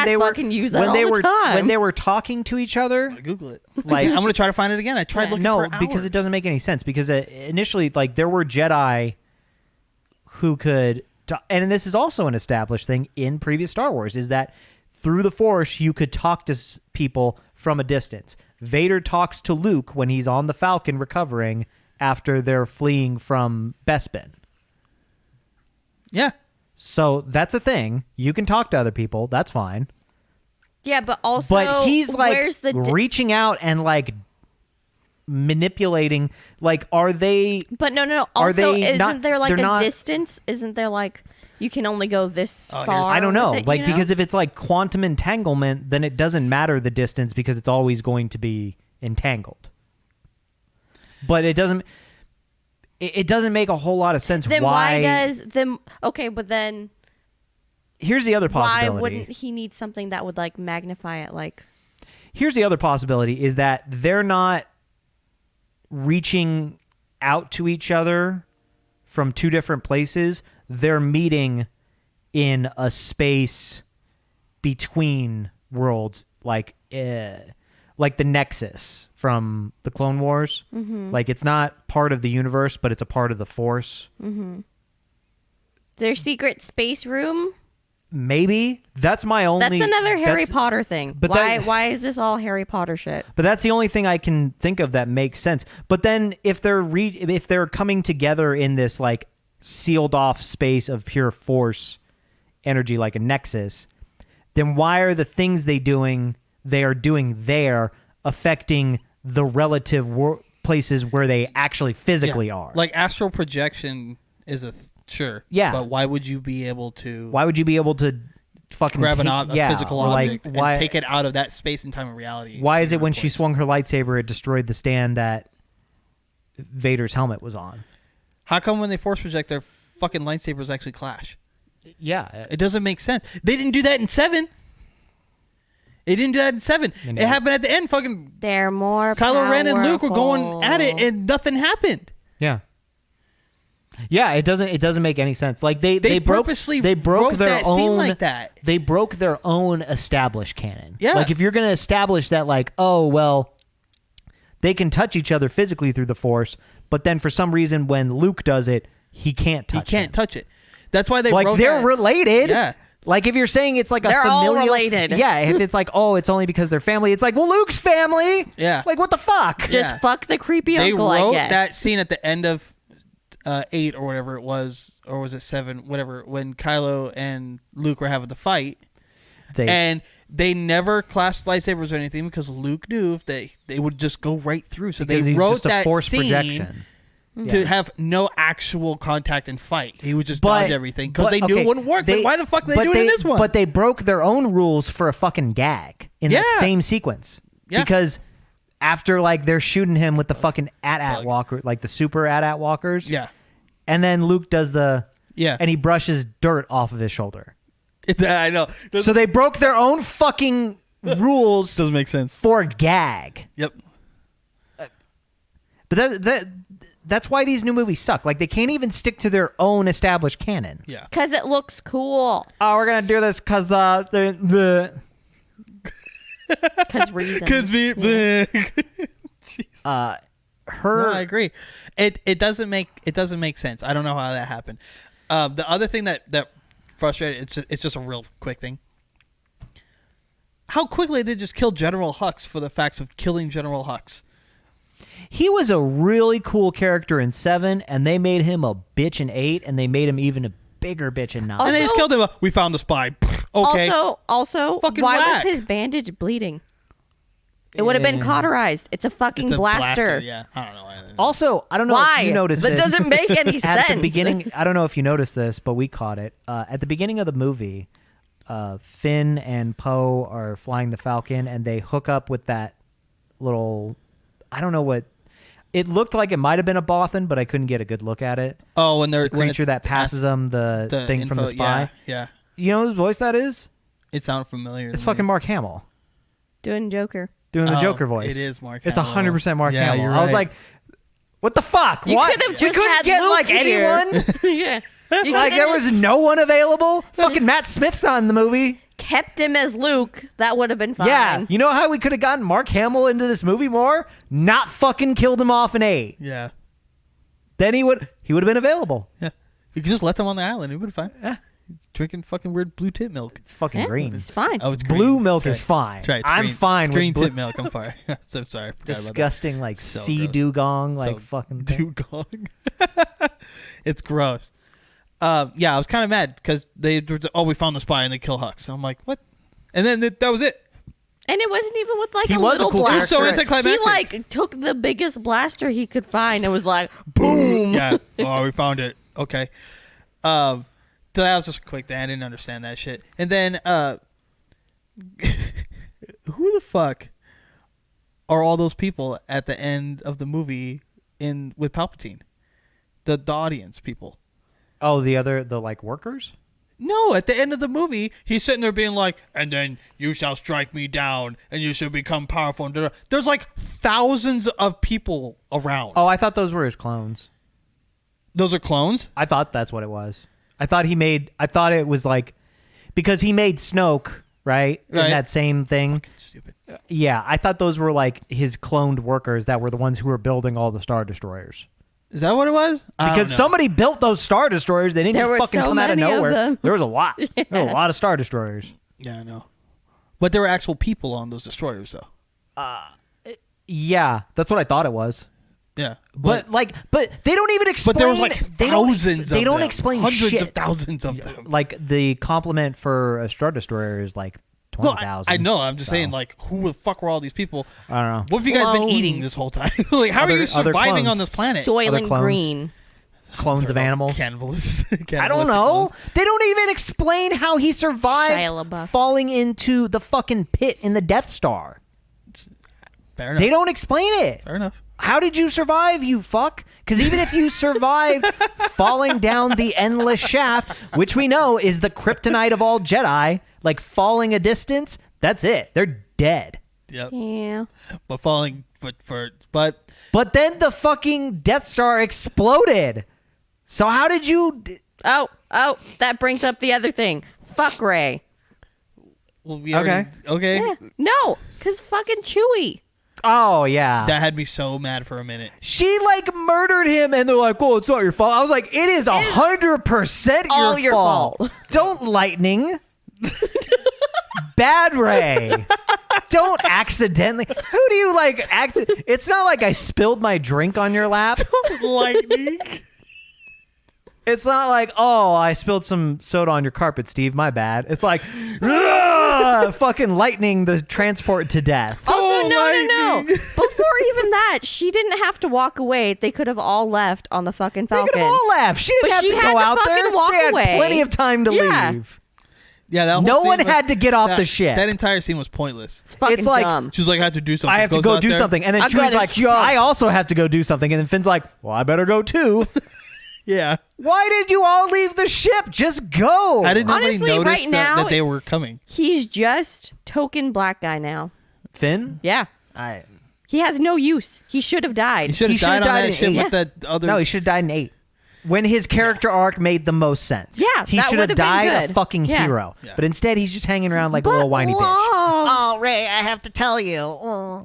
they were when they were talking to each other. I'm gonna Google it. I'm gonna try to find it again. I tried looking for hours. Because it doesn't make any sense. Because initially, there were Jedi who could. And this is also an established thing in previous Star Wars, is that through the Force, you could talk to people from a distance. Vader talks to Luke when he's on the Falcon recovering after they're fleeing from Bespin. Yeah. So that's a thing. You can talk to other people. That's fine. Yeah, but also... But he's reaching out and manipulating, are they? But no. Also, isn't there a distance? Isn't there you can only go this far? I don't know. It, because if it's quantum entanglement, then it doesn't matter the distance because it's always going to be entangled. But it doesn't. It doesn't make a whole lot of sense. Then why does them? Okay, but then here's the other possibility. Why wouldn't he need something that would magnify it? Here's the other possibility: is that they're not reaching out to each other from two different places. They're meeting in a space between worlds, like the Nexus from the Clone Wars. Mm-hmm. It's not part of the universe, but it's a part of the Force. Mm-hmm. Their secret space room. Maybe that's my only. That's another Harry Potter thing. But why is this all Harry Potter shit? But that's the only thing I can think of that makes sense. But then if they're coming together in this sealed off space of pure Force energy, like a Nexus, then why are the things they are doing there affecting the relative places where they actually physically are? Astral projection is a. Sure. Yeah. But why would you be able to... Why would you be able to fucking... grab a physical object and take it out of that space and time of reality? Why is it when she swung her lightsaber, it destroyed the stand that Vader's helmet was on? How come when they force project, their fucking lightsabers actually clash? Yeah. It doesn't make sense. They didn't do that in 7. They didn't do that in 7. It happened at the end. Fucking They're more Kylo Ren and Luke were going powerful. at it, and nothing happened. Yeah. Yeah, it doesn't make any sense. Like they purposely broke wrote their that scene own like that. They broke their own established canon. Yeah. Like if you're going to establish that like, oh, well, they can touch each other physically through the Force, but then for some reason when Luke does it, he can't touch him. touch it. That's why they like wrote they're that. related. Yeah. Like if you're saying it's like a They're familial, all related. Yeah, if it's like, oh, it's only because they're family, it's like, well, Luke's family. Yeah. Like what the fuck? Just Yeah. fuck the creepy They uncle, wrote I guess. that scene at the end of 8 or whatever it was, or was it 7, whatever, when Kylo and Luke were having the fight. And they never clashed lightsabers or anything because Luke knew if they would just go right through. So because they he's wrote just a that force scene projection. to Yeah. have no actual contact and fight. He would just But- dodge everything because but- they knew okay, it wouldn't work. they- Then why the fuck did they but do it in this one? But they broke their own rules for a fucking gag in that Yeah. same sequence. Yeah. Because after like they're shooting him with the fucking AT-AT walker, like the super AT-AT walkers. Yeah. And then Luke does the and he brushes dirt off of his shoulder. I know. So they broke their own fucking rules Doesn't make sense. for gag. Yep. But that's why these new movies suck. Like they can't even stick to their own established canon. Yeah. Because it looks cool. Oh, we're gonna do this because the Because reasons. Jeez. her. No, I agree. It doesn't make sense. I don't know how that happened. The other thing that frustrated, it's just a real quick thing. How quickly they just killed General Hux for the facts of killing General Hux. He was a really cool character in 7, and they made him a bitch in 8, and they made him even a bigger bitch in 9. And they just killed him. We found the spy. Okay. Also, Fucking why whack. was his bandage bleeding? It would have been cauterized. It's a fucking It's a blaster. Yeah. I don't know. Also, I don't know Why? if you noticed That this. doesn't make any At sense. the beginning, I don't know if you noticed this, but we caught it. At the beginning of the movie, Finn and Poe are flying the Falcon, and they hook up with that little, I don't know what, it looked like it might have been a Bothan, but I couldn't get a good look at it. Oh, when they're The creature that passes them the thing from the spy. Yeah. You know whose voice that is? It sounded familiar. It's to fucking me. Mark Hamill Doing Joker. doing the Oh, Joker voice. it is Mark It's Hamill. 100% Mark Yeah, Hamill. you're I was right. like, what the fuck? You what? could have We just couldn't had get Luke like here. anyone. Yeah. You Like could've there was just no one available. Fucking Just- Matt Smith's on the movie. kept him as Luke. That would have been fine. Yeah, you know how we could have gotten Mark Hamill into this movie more? Not fucking killed him off in 8. Yeah. Then he would have been available. Yeah. You could just let them on the island. It would be fine. Yeah. Drinking fucking weird blue tip milk. It's fucking Yeah, green. It's fine. Oh, it's green. Blue milk That's is right. fine. That's right. It's I'm green. fine It's with green blue- tip milk. I'm sorry. So sorry. I forgot about that. Disgusting, like So sea gross. dugong, like So fucking thing. dugong. It's gross. Yeah, I was kind of mad because they were we found the spy and they kill Hux. I'm like, what? And then that was it. And it wasn't even with like He a was a little cool guy. It was blaster. so anticlimactic. He like took the biggest blaster he could find and was like, Boom. Yeah. Oh, we found it. Okay. So that was just a quick thing. I didn't understand that shit. And then, who the fuck are all those people at the end of the movie with Palpatine? The audience people. Oh, the like workers? No, at the end of the movie, he's sitting there being like, and then you shall strike me down, and you shall become powerful. And da-da. There's like thousands of people around. Oh, I thought those were his clones. Those are clones? I thought that's what it was. I thought it was like, because he made Snoke, right? In Right. that same thing. Stupid. Yeah, I thought those were like his cloned workers that were the ones who were building all the Star Destroyers. Is that what it was? I Because don't know. somebody built those Star Destroyers. They didn't There just were fucking so come out of many of nowhere. them. There was a lot. There were a lot of Star Destroyers. Yeah, I know. But there were actual people on those destroyers, though. Yeah, that's what I thought it was. Yeah. But they don't even explain. But there was like they don't thousands they of don't them. explain Hundreds shit. of thousands of them. Like the complement for a Star Destroyer is like No, 20,000. I know. I'm just saying, like, who the fuck were all these people? I don't know. What have you guys been Clones. eating this whole time? Like, how are you Other surviving clones. on this planet? Soylent clones. Green. Clones of animals. Cannibalistic. I don't know. They don't even explain how he Shia survived LaBeouf. falling into the fucking pit in the Death Star. Fair enough. They don't explain it. Fair enough. How did you survive, you fuck? Because even if you survive falling down the endless shaft, which we know is the kryptonite of all Jedi, like falling a distance, that's it. They're dead. Yep. Yeah. But falling, But then the fucking Death Star exploded. So how did you... Oh, that brings up the other thing. Fuck Rey. well, we already, okay. Yeah. No, because fucking Chewie. Oh, yeah. That had me so mad for a minute. She, like, murdered him, and they're like, oh, it's not your fault. I was like, it is 100% all your fault. fault. Don't lightning. Bad Rey. Don't accidentally. Who do you, like, It's not like I spilled my drink on your lap. Lightning. It's not like, oh, I spilled some soda on your carpet, Steve. My bad. It's like, fucking lightning the transport to death. Also, no. Before even that, she didn't have to walk away. They could have all left on the fucking Falcon. They could have all left. She didn't But have she to had go to out fucking there. walk They had away. plenty of time to Yeah. leave. Yeah, that whole No scene one was- had to get off the ship. That entire scene was pointless. It's fucking It's like- dumb. She's like, I have to do something. I have to Goes go out do there. something. And then I Chewie's gotta like, jump. I also have to go do something. And then Finn's like, well, I better go too. Yeah. Why did you all leave the ship? Just go. I didn't Honestly, notice right now- that they were coming. He's just token black guy now. Finn? Yeah. I He has no use. He should have He died. should have died on that in ship 8. with that other. No, he should have died in 8. When his character arc made the most sense. Yeah, he that should would have have been died a good. fucking Yeah. hero. Yeah. But instead, he's just hanging around like a little whiny bitch. Love. Oh, Ray, I have to tell you.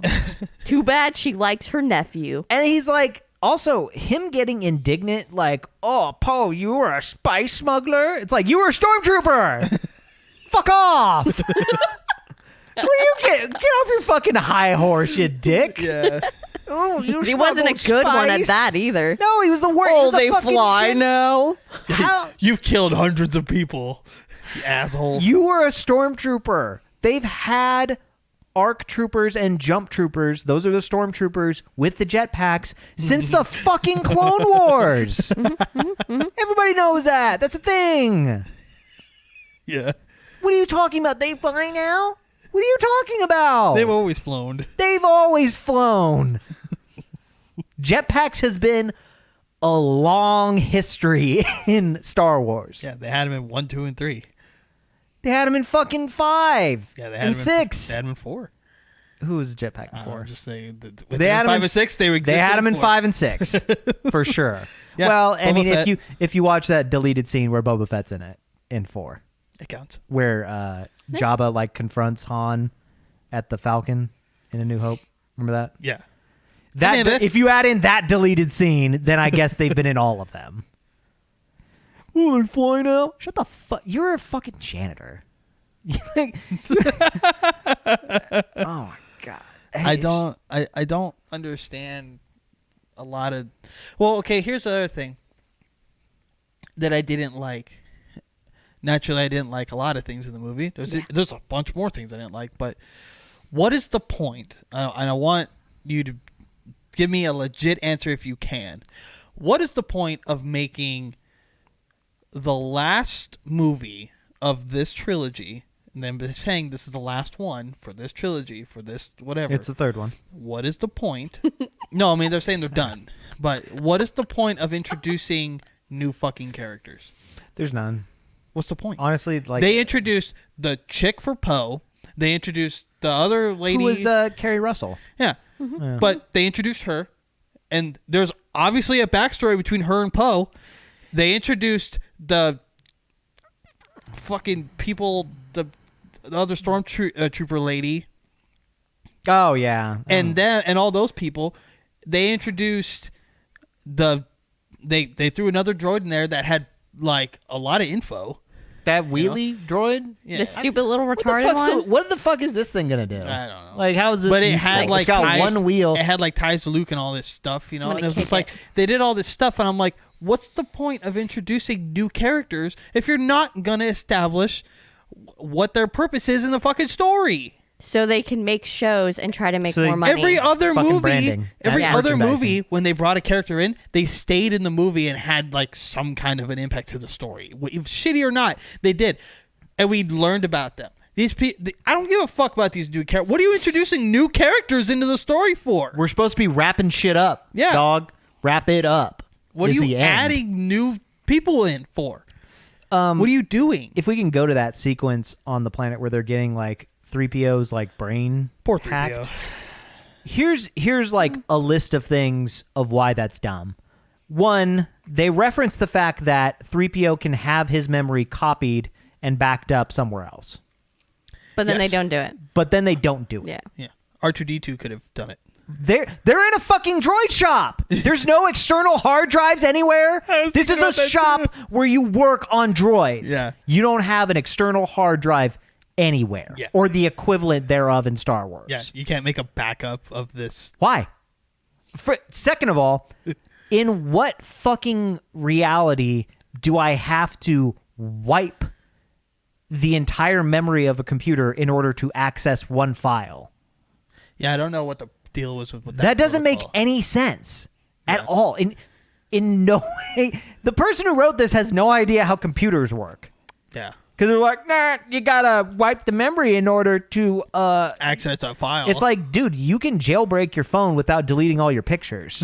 Too bad she likes her nephew. And he's like, also, him getting indignant, like, oh, Poe, you were a spice smuggler? It's like, you were a stormtrooper. Fuck off. Where do you get off your fucking high horse, you dick? Yeah. Oh, you He wasn't a smuggled good one at spice? that either. No, he was the worst. Oh, they fly now. How? You've killed hundreds of people, you asshole. You were a stormtrooper. They've had ARC troopers and jump troopers. Those are the stormtroopers with the jetpacks since the fucking Clone Wars. Everybody knows that. That's a thing. Yeah. What are you talking about? They fly now? What are you talking about? They've always flown. They've always flown. Jetpacks has been a long history in Star Wars. Yeah, they had him in 1, 2, and 3. They had him in fucking 5 Yeah, they had and him 6. They had him in 4. Who was Jetpack in I'm 4? just saying. They had him 5 in- and 6. They They had him in 4. 5 and 6 for sure. Yeah, well, I Boba mean, Fett. if you watch that deleted scene where Boba Fett's in it in 4, It counts. where Jabba like confronts Han at the Falcon in A New Hope. Remember that? Yeah. That Remember. if you add in that deleted scene, then I guess they've been in all of them. Oh, they're flying out. Shut the fuck. You're a fucking janitor. Oh my god. I don't understand a lot of. Well, okay. Here's the other thing that I didn't like. Naturally, I didn't like a lot of things in the movie. There's a bunch more things I didn't like. But what is the point? And I want you to give me a legit answer if you can. What is the point of making the last movie of this trilogy? And then saying this is the last one for this trilogy, for this whatever. It's the third one. What is the point? No, I mean, they're saying they're done. But what is the point of introducing new fucking characters? There's none. What's the point? Honestly, like They introduced the chick for Poe. They introduced the other lady. who was Carrie Russell. Yeah. Yeah. But they introduced her. And there's obviously a backstory between her and Poe. They introduced the fucking people, the other stormtrooper lady. Oh yeah. And then and all those people, they introduced they threw another droid in there that had like a lot of info. that wheelie droid. Yeah. The stupid little What the, retarded one. what the fuck is this thing gonna do? I don't know. Like, how is this? But it useful? had like it's got ties, one wheel. It had like ties to Luke and all this stuff, you know. I'm And gonna it was just kick like it. they did all this stuff, and I'm like, what's the point of introducing new characters if you're not gonna establish what their purpose is in the fucking story? So they can make shows and try to make So they- more money. Every other Fucking movie, branding. every Yeah. other Merchandising. movie, when they brought a character in, they stayed in the movie and had like some kind of an impact to the story. If shitty or not, they did, and we learned about them. These people, I don't give a fuck about these new characters. What are you introducing new characters into the story for? We're supposed to be wrapping shit up. Yeah. Dog. Wrap it up. What are you adding new people in for? What are you doing? If we can go to that sequence on the planet where they're getting like 3PO's like brain Poor hacked. 3PO. Here's like a list of things of why that's dumb. One, they reference the fact that 3PO can have his memory copied and backed up somewhere else. But then Yes. they don't do it. But then they don't do it. Yeah. Yeah. R2D2 could have done it. They're in a fucking droid shop. There's no external hard drives anywhere. This is a shop where you work on droids. Yeah. You don't have an external hard drive anywhere. Yeah. Or the equivalent thereof in Star Wars. Yeah, you can't make a backup of this. Why? Second of all, in what fucking reality do I have to wipe the entire memory of a computer in order to access one file? Yeah, I don't know what the deal was with that. That doesn't make protocol. any sense at all. In no way. The person who wrote this has no idea how computers work. Yeah. Because they're like, nah, you gotta wipe the memory in order to Access a file. It's like, dude, you can jailbreak your phone without deleting all your pictures.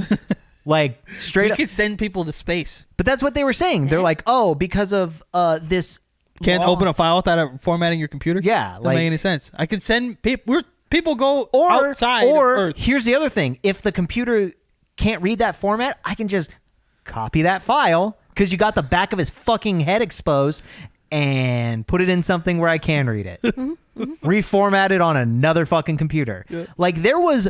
Like, straight you up. could send people to space. But that's what they were saying. They're like, oh, because of this. Can't law- open a file without formatting your computer? Yeah, Doesn't like- make any sense. I could send people. People go Or outside of Earth. here's the other thing: if the computer can't read that format, I can just copy that file because you got the back of his fucking head exposed and put it in something where I can read it. Reformat it on another fucking computer. Yeah. Like there was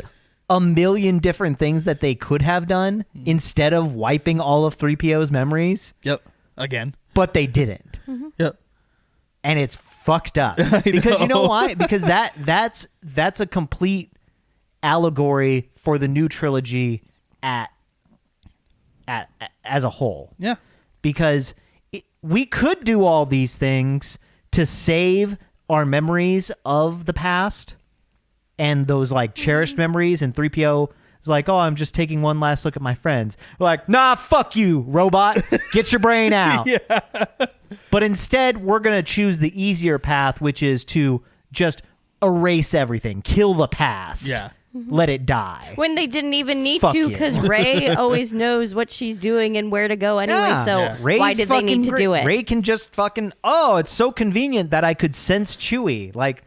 a million different things that they could have done instead of wiping all of 3PO's memories, Yep. Again. but they didn't. Yep. And it's fucked up because you know why? Because that's a complete allegory for the new trilogy as a whole. Yeah. Because we could do all these things to save our memories of the past and those like cherished memories. And 3PO is like, oh, I'm just taking one last look at my friends. We're like, nah, fuck you, robot. Get your brain out. Yeah. But instead, we're going to choose the easier path, which is to just erase everything, kill the past. Yeah. Let it die. When they didn't even need Fuck to, you. because Rey always knows what she's doing and where to go anyway. Yeah. So Yeah. Rey's why did they need to fucking do it? Rey can just fucking, oh, it's so convenient that I could sense Chewie. Like,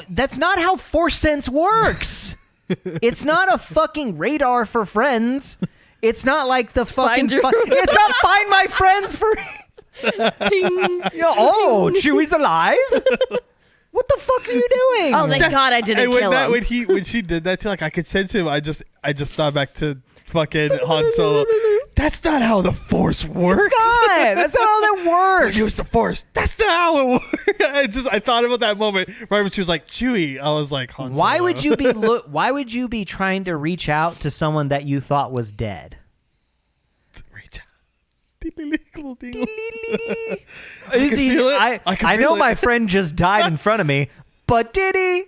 that's not how Force Sense works. It's not a fucking radar for friends. It's not like the fucking, Find your- it's not find my friends for, oh, Chewie's alive? What the fuck are you doing? Oh, thank God I didn't And when kill that him. when she did that too, like I could sense him. I just thought back to fucking Han Solo. That's not how the Force works. God, that's not how that works. Use the Force. That's not how it works. I thought about that moment right when she was like Chewie. I was like, Han Solo. Why would you be trying to reach out to someone that you thought was dead? reach out? Little dingle. Is he? feel it. I can know feel it. my friend just died in front of me, but did he?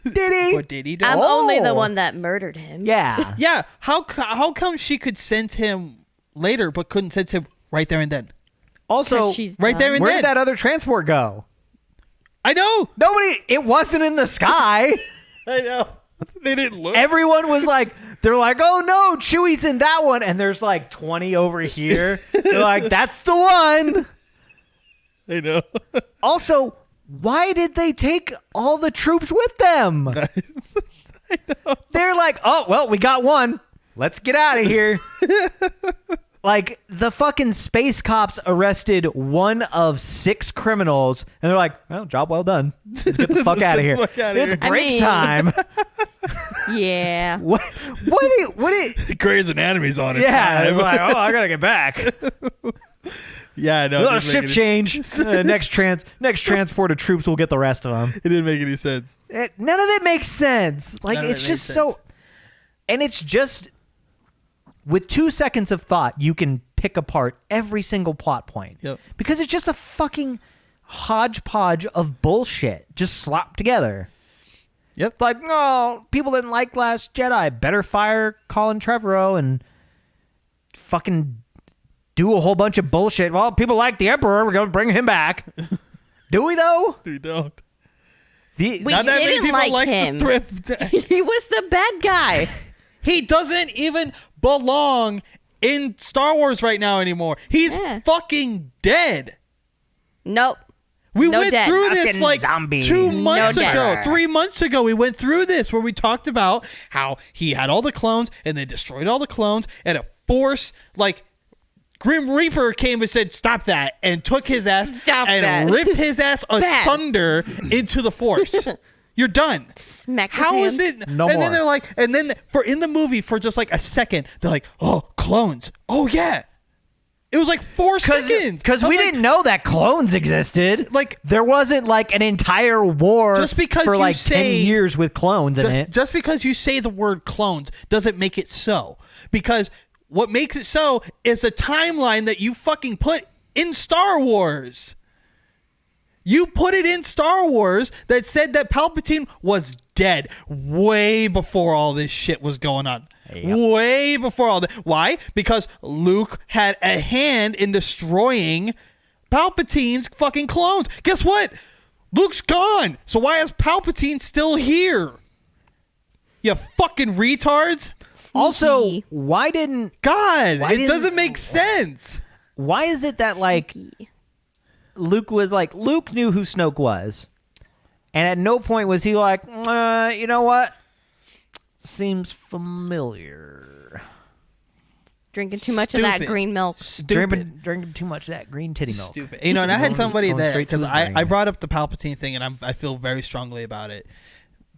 Did he? What did he do? I'm Oh. only the one that murdered him. Yeah. Yeah. How come she could sense him later, but couldn't sense him right there and then? Also, 'Cause she's right there dumb. and where then. did that other transport go? I know. Nobody. It wasn't in the sky. I know. They didn't look. Everyone was like, they're like, oh no, Chewie's in that one, and there's like 20 over here. They're like, that's the one. I know. Also, why did they take all the troops with them? They're like, oh, well, we got one. Let's get out of here. Like, the fucking space cops arrested one of 6 criminals, and they're like, well, job well done. Let's get the fuck out of here. fuck outta It's here. I break mean- time. Yeah. What Grey's Anatomy's on it. yeah, they're like, oh, I gotta get back. Yeah, no. Oh, shift change. Next transport of troops will get the rest of them. It didn't make any sense. None of it makes sense. Like, None of it's it just makes so. And it's just. With 2 seconds of thought, you can pick apart every single plot point. Yep. Because it's just a fucking hodgepodge of bullshit just slopped together. Yep. It's like, no, people didn't like Last Jedi. Better fire Colin Trevorrow and fucking do a whole bunch of bullshit. Well, people like the Emperor. We're going to bring him back. Do we though? We don't. We Not that many didn't people like the him. thrift. He was the bad guy. He doesn't even belong in Star Wars right now anymore. He's fucking dead. Nope. We No went dead. through this Fucking like zombie. 2 months No ago, dead. 3 months ago. We went through this where we talked about how he had all the clones and they destroyed all the clones, and a force like Grim Reaper came and said, "Stop that," and took his ass Stop and that. ripped his ass asunder into the force. You're done. Smack his How hand. is it? No and more. then they're like, and then for in the movie for just like a second, they're like, "Oh, clones. Oh yeah." It was like 4 seconds. Because I'm we like, didn't know that clones existed. Like- there wasn't like an entire war Just because for you like say- 10 years with clones in it. Just because you say the word clones doesn't make it so. Because what makes it so is a timeline that you fucking put in Star Wars. You put it in Star Wars that said that Palpatine was dead way before all this shit was going on. Yep. Way before all that. Why? Because Luke had a hand in destroying Palpatine's fucking clones. Guess what? Luke's gone. So why is Palpatine still here? You fucking retards. Also, Sneaky. why didn't God, Why it didn't- doesn't make sense. why is it that like Sneaky. Luke knew who Snoke was, and at no point was he like, you know what? Seems familiar. Drinking too much of that Stupid. green milk. Stupid. Drinking too much of that green titty milk. Stupid. You know, and I had somebody Going that straight to because his brain. I brought up the Palpatine thing, and I feel very strongly about it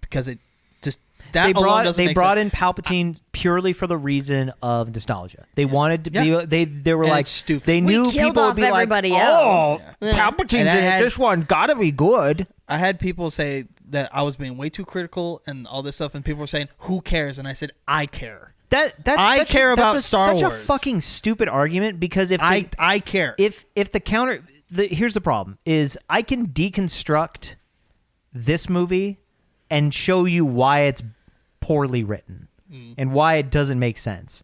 because it just that They alone brought doesn't make brought sense. in Palpatine purely for the reason of nostalgia. They wanted to Yeah. be. They were And like it's stupid. they We knew killed people would off be everybody like, else. "Oh, Yeah. Palpatine's And I in it. had- This one gotta be good." I had people say that I was being way too critical and all this stuff, and people were saying, "Who cares?" And I said, "I care. That's I such care a, about that's a, Star such Wars. a fucking stupid argument because if I care." if the counter here's the problem is I can deconstruct this movie and show you why it's poorly written and why it doesn't make sense.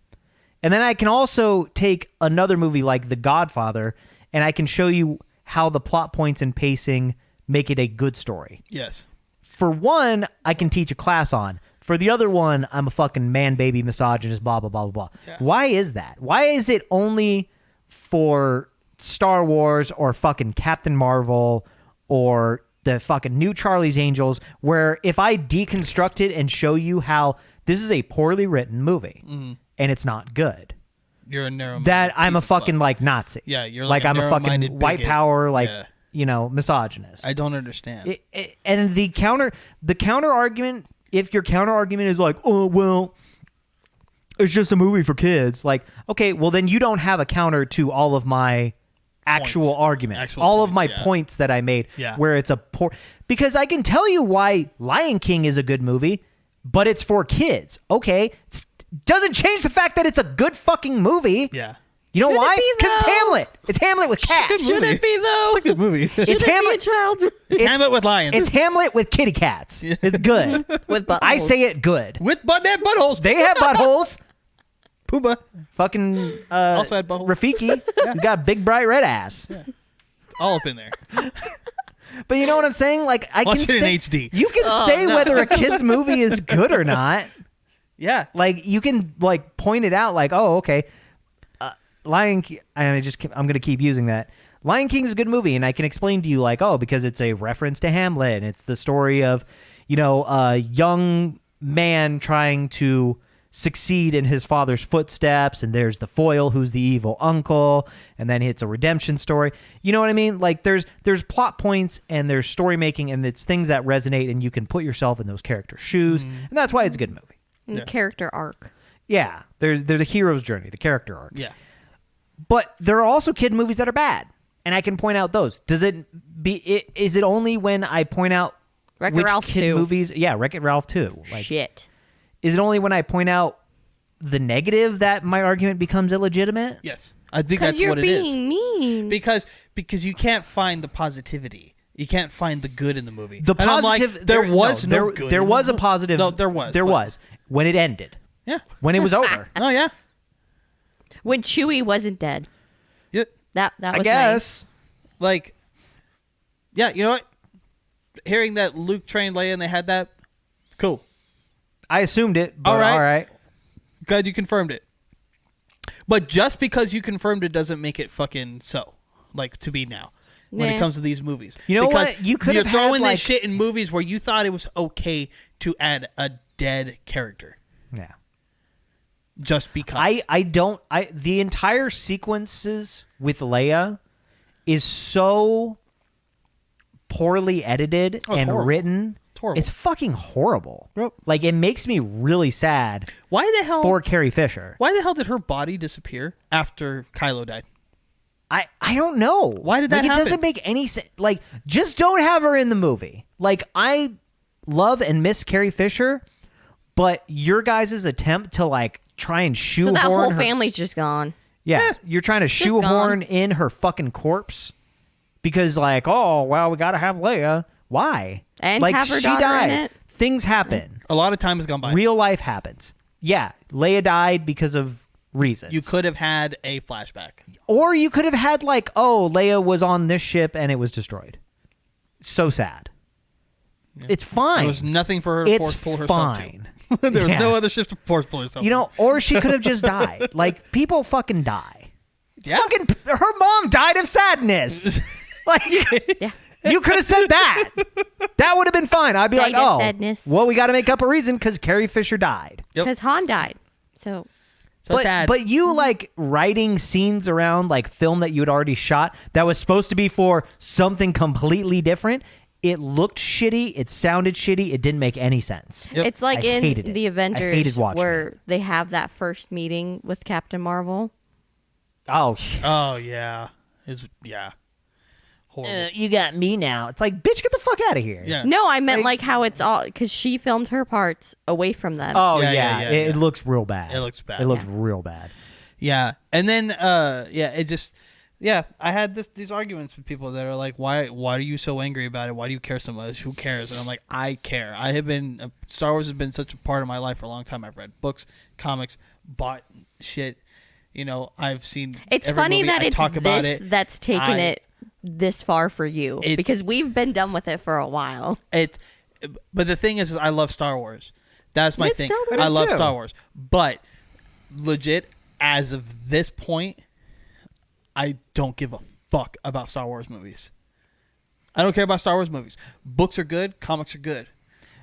And then I can also take another movie like The Godfather and I can show you how the plot points and pacing make it a good story. Yes. For one, I can teach a class on. For the other one, I'm a fucking man baby misogynist, blah, blah, blah, blah, blah. Yeah. Why is that? Why is it only for Star Wars or fucking Captain Marvel or the fucking new Charlie's Angels, where if I deconstruct it and show you how this is a poorly written movie and it's not good, You're a narrow. that I'm a fucking like Nazi. Yeah, you're like like a I'm a narrow-minded fucking white bigot. power, like, Yeah. you know, misogynist. I don't understand. And the counter argument, if your counter argument is like, oh well, it's just a movie for kids, like, okay, well then you don't have a counter to all of my actual Points. arguments, Actual all of my points, yeah. points that I made, Yeah. where it's a poor, because I can tell you why Lion King is a good movie, but it's for kids. Okay, doesn't change the fact that it's a good fucking movie. Yeah. You know Should it why? be, Because it's though? Hamlet. It's Hamlet with cats. Should it be though? It's a good movie. Should It's it Hamlet. be a child Hamlet with lions. It's Hamlet with kitty cats. It's good. with buttholes? I say it good. with buttholes. They have buttholes. Pumbaa Fucking Also had buttholes. Rafiki. He's got a big bright red ass. all up in there. But you know what I'm saying? Like I Watch can it in say, HD. You can say no. whether a kid's movie is good or not. Yeah. Like you can like point it out. Like, oh, okay, Lion King. And I'm gonna keep using that. Lion King is a good movie, and I can explain to you like, oh, because it's a reference to Hamlet, and it's the story of, you know, a young man trying to succeed in his father's footsteps, and there's the foil who's the evil uncle, and then it's a redemption story. You know what I mean? Like there's plot points and there's story making, and it's things that resonate, and you can put yourself in those characters' shoes, and that's why it's a good movie. And character arc. Yeah, there's the hero's journey, the character arc. Yeah. But there are also kid movies that are bad, and I can point out those. Is it only when I point out Wreck-It which Ralph kid 2. movies? Yeah, Wreck-It Ralph 2. Like, Shit. is it only when I point out the negative that my argument becomes illegitimate? Yes. I think Because that's you're what it is. being mean. Because you can't find the positivity. You can't find the good in the movie. The And I'm like, positive. there was no good. There in was the a movie. positive. No, there was. There but- was when it ended. Yeah. When it was over. Oh yeah. when Chewie wasn't dead. Yeah. That was I guess. Like Yeah, you know what? Hearing that Luke trained Leia and they had that, cool. I assumed it, but All right. all right. Glad you confirmed it. But just because you confirmed it doesn't make it fucking so, like, to be now. When it Nah. comes to these movies. You know because what? You could you're have throwing had, this shit in movies where you thought it was okay to add a dead character. Yeah. Just because. The entire sequences with Leia is so poorly edited Oh, it's and horrible. written. It's horrible. It's fucking horrible. Yep. Like, it makes me really sad Why the hell? for Carrie Fisher. Why the hell did her body disappear after Kylo died? I don't know. Why did that It happen? doesn't make any sense. Like, just don't have her in the movie. Like, I love and miss Carrie Fisher, but your guys' attempt to, like, try and So shoehorn that whole her... family's just gone. Yeah, you're trying to shoehorn gone. in her fucking corpse because, like, oh, well, we got to have Leia. Why? And like, have her she daughter died. in it. Things happen. A lot of time has gone by. Real life happens. Yeah, Leia died because of reasons. You could have had a flashback. Or you could have had, like, oh, Leia was on this ship and it was destroyed. So sad. Yeah. It's fine. There was nothing for her to It's force pull herself fine. to. There was Yeah. no other shift to force pull herself. You know, or she could have just died. Like, people fucking die. Yeah. Fucking, her mom died of sadness. Like, Yeah. you could have said that. That would have been fine. I'd be Died like, of oh, sadness. well, we got to make up a reason because Carrie Fisher died. Yep. Because Han died. So So sad. But you, like, writing scenes around, like, film that you had already shot that was supposed to be for something completely different. It looked shitty. It sounded shitty. It didn't make any sense. Yep. it's like I hated in it. the I Avengers hated watching where they have that first meeting with Captain Marvel. Oh, Oh yeah. Horrible. you got me now. It's like, bitch, get the fuck out of here. Yeah. No, I meant like how it's all because she filmed her parts away from them. Oh, Yeah, yeah. yeah, It yeah. looks real bad. It looks bad. It looks Yeah. real bad. Yeah. And then it just I had these arguments with people that are like, why are you so angry about it? Why do you care so much? Who cares? And I'm like, I care. I have been Star Wars has been such a part of my life for a long time. I've read books, comics, bought shit. You know, I've seen It's every funny movie. that I it's talk about this it. that's taken it this far for you It's- because we've been done with it for a while. But the thing is I love Star Wars. That's my It's thing. Star Wars. I love too. Star Wars. But legit, as of this point, I don't give a fuck about Star Wars movies. I don't care about Star Wars movies. Books are good. Comics are good.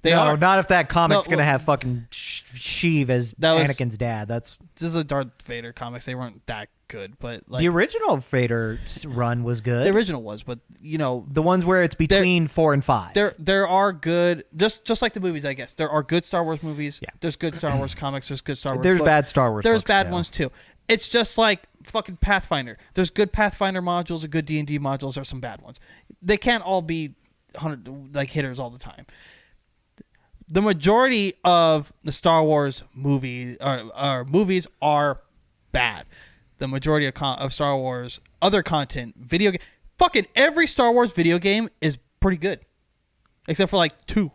They no, are. not if that comic's No, going to well, have fucking Sheev as that was- Anakin's dad. That's This is a Darth Vader comics. They weren't that good, but like the original Vader run was good. the original was. But you know, The ones where it's between 4 and 5. there are good. Just like the movies, I guess. There are good Star Wars movies. Yeah. There's good Star Wars comics. There's good Star Wars. There's books. bad Star Wars There's books, bad too. ones too. It's just like fucking Pathfinder. There's good Pathfinder modules, or good D&D modules. There's some bad ones. They can't all be 100 like hitters all the time. The majority of the Star Wars movies are bad. The majority of Star Wars other content, video game, fucking every Star Wars video game is pretty good, except for like 2.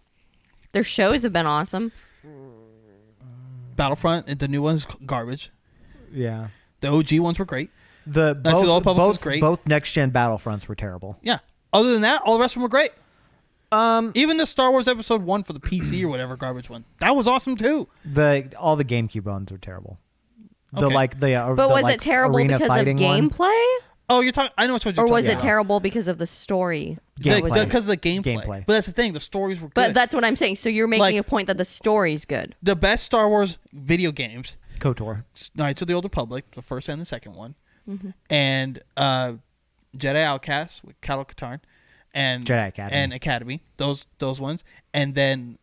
Their shows have been awesome. Battlefront and the new ones garbage. Yeah. The OG ones were great. The Knights of the Old Republic was both, great. both next gen Battlefronts were terrible. Yeah. Other than that, all the rest of them were great. Even the Star Wars Episode 1 for the PC or whatever garbage one, that was awesome too. All the GameCube ones were terrible. The Okay. But was it terrible arena because of fighting one. gameplay? Oh, you're talking. I know what you're Or talking was about. it terrible because of the story? Gameplay. Because of the gameplay. Gameplay. But that's the thing. The stories were good. But that's what I'm saying. So you're making Like- a point that the story's good. the best Star Wars video games: KOTOR. Knights of the Old Republic, the first and the second one, Mm-hmm. and Jedi Outcast with Cal Katarn, and Jedi Academy. and Academy. Those ones, and then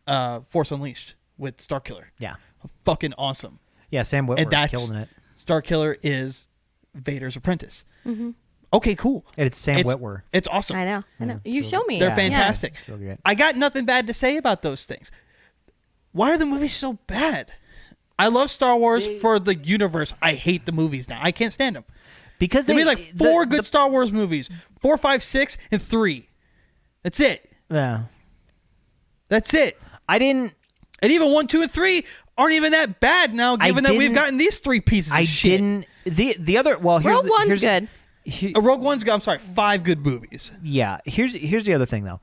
Force Unleashed with Starkiller. Yeah. Fucking awesome. Yeah, Sam And Witwer that's killed it. Starkiller is Vader's apprentice. Mm-hmm. Okay, cool. And it's Sam Witwer. It's awesome. I know. I know. Yeah, You so show me. They're Yeah. fantastic. Real great. I got nothing bad to say about those things. Why are the movies so bad? I love Star Wars for the universe. I hate the movies now. I can't stand them. Because They they made like 4 good Star Wars movies. 4, 5, 6, and 3. That's it. Yeah. That's it. I didn't. And even 1, 2, and 3 aren't even that bad now, given that we've didn't- gotten these 3 pieces of I shit. didn't. The other. Well, here's Rogue One's here's, good. Rogue One's got, I'm sorry, 5 good movies. Yeah. Here's the other thing though.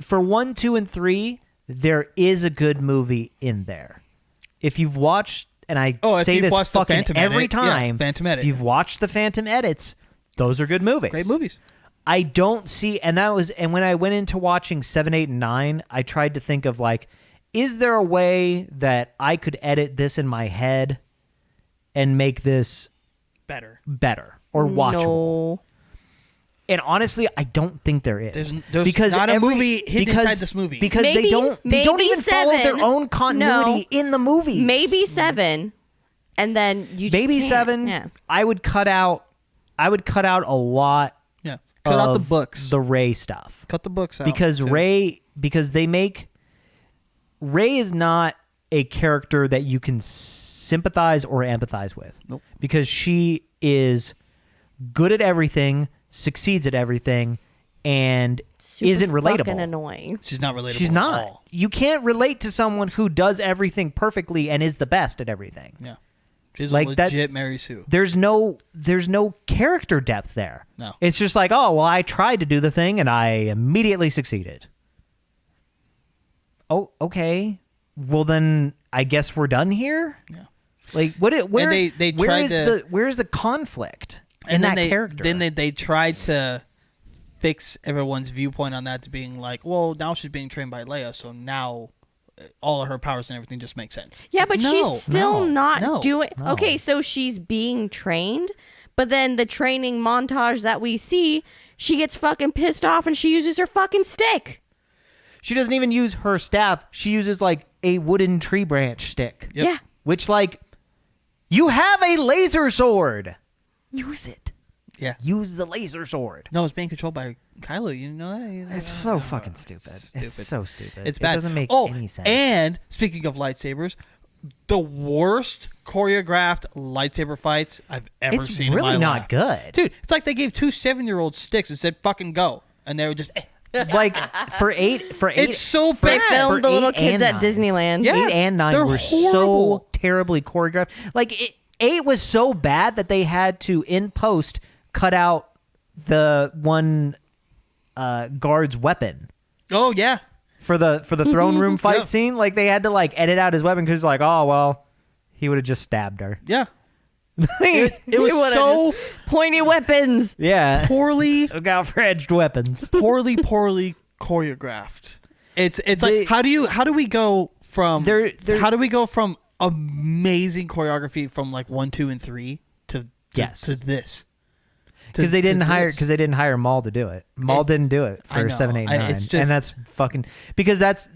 For 1, 2, and 3, there is a good movie in there. If you've watched, and I say this fucking every time, Phantom Edit. If you've watched the Phantom Edits, those are good movies. Great movies. I don't see, and when I went into watching 7, 8, and 9, I tried to think of like, is there a way that I could edit this in my head and make this better or watchable? No. And honestly, I don't think there is. There's because not a movie hidden inside this movie. Because they don't even follow their own continuity in the movie. Maybe 7, and then you just maybe can't. 7. Yeah. I would cut out a lot. Yeah, cut out the books, the Rey stuff. Cut the books out because too. Rey is not a character that you can sympathize or empathize with. Nope. Because she is good at everything, succeeds at everything, and isn't relatable. Fucking annoying. She's not relatable. She's not. At all. You can't relate to someone who does everything perfectly and is the best at everything. Yeah. She's like a legit Mary Sue. There's no character depth there. No. It's just like, oh, well, I tried to do the thing and I immediately succeeded. Oh, okay. Well, then I guess we're done here? Yeah. Like, where is the conflict in that character? Then they tried to fix everyone's viewpoint on that to being like, well, now she's being trained by Leia, so now all of her powers and everything just makes sense. Yeah, but she's still not doing... No. Okay, so she's being trained, but then the training montage that we see, she gets fucking pissed off and she uses her fucking stick. She doesn't even use her staff. She uses, like, a wooden tree branch stick. Yep. Yeah. Which, like, you have a laser sword. Use it. Yeah. Use the laser sword. No, it's being controlled by Kylo. You know that? It's so fucking stupid. It's so stupid. It's bad. It doesn't make any sense. And speaking of lightsabers, the worst choreographed lightsaber fights I've ever seen in my life. It's really not good. Dude, it's like they gave 2 7-year-olds sticks and said, fucking go. And they were just... Like, for eight, it's so bad. They filmed the little kids at 9. Disneyland. Yeah. 8 and 9 they're were horrible. so terribly choreographed. Like, 8 was so bad that they had to, in post, cut out the one guard's weapon. Oh, yeah. For the throne room fight Yeah. scene. Like, they had to, like, edit out his weapon because, like, oh, well, he would have just stabbed her. Yeah. It was so Just pointy weapons. Yeah. poorly Look out for edged weapons. poorly choreographed. It's like how do we go from amazing choreography from like 1, 2, and 3 to this? Because they didn't hire Maul to do it. Maul didn't do it for 7, 8, 9, it's just, and that's fucking because that's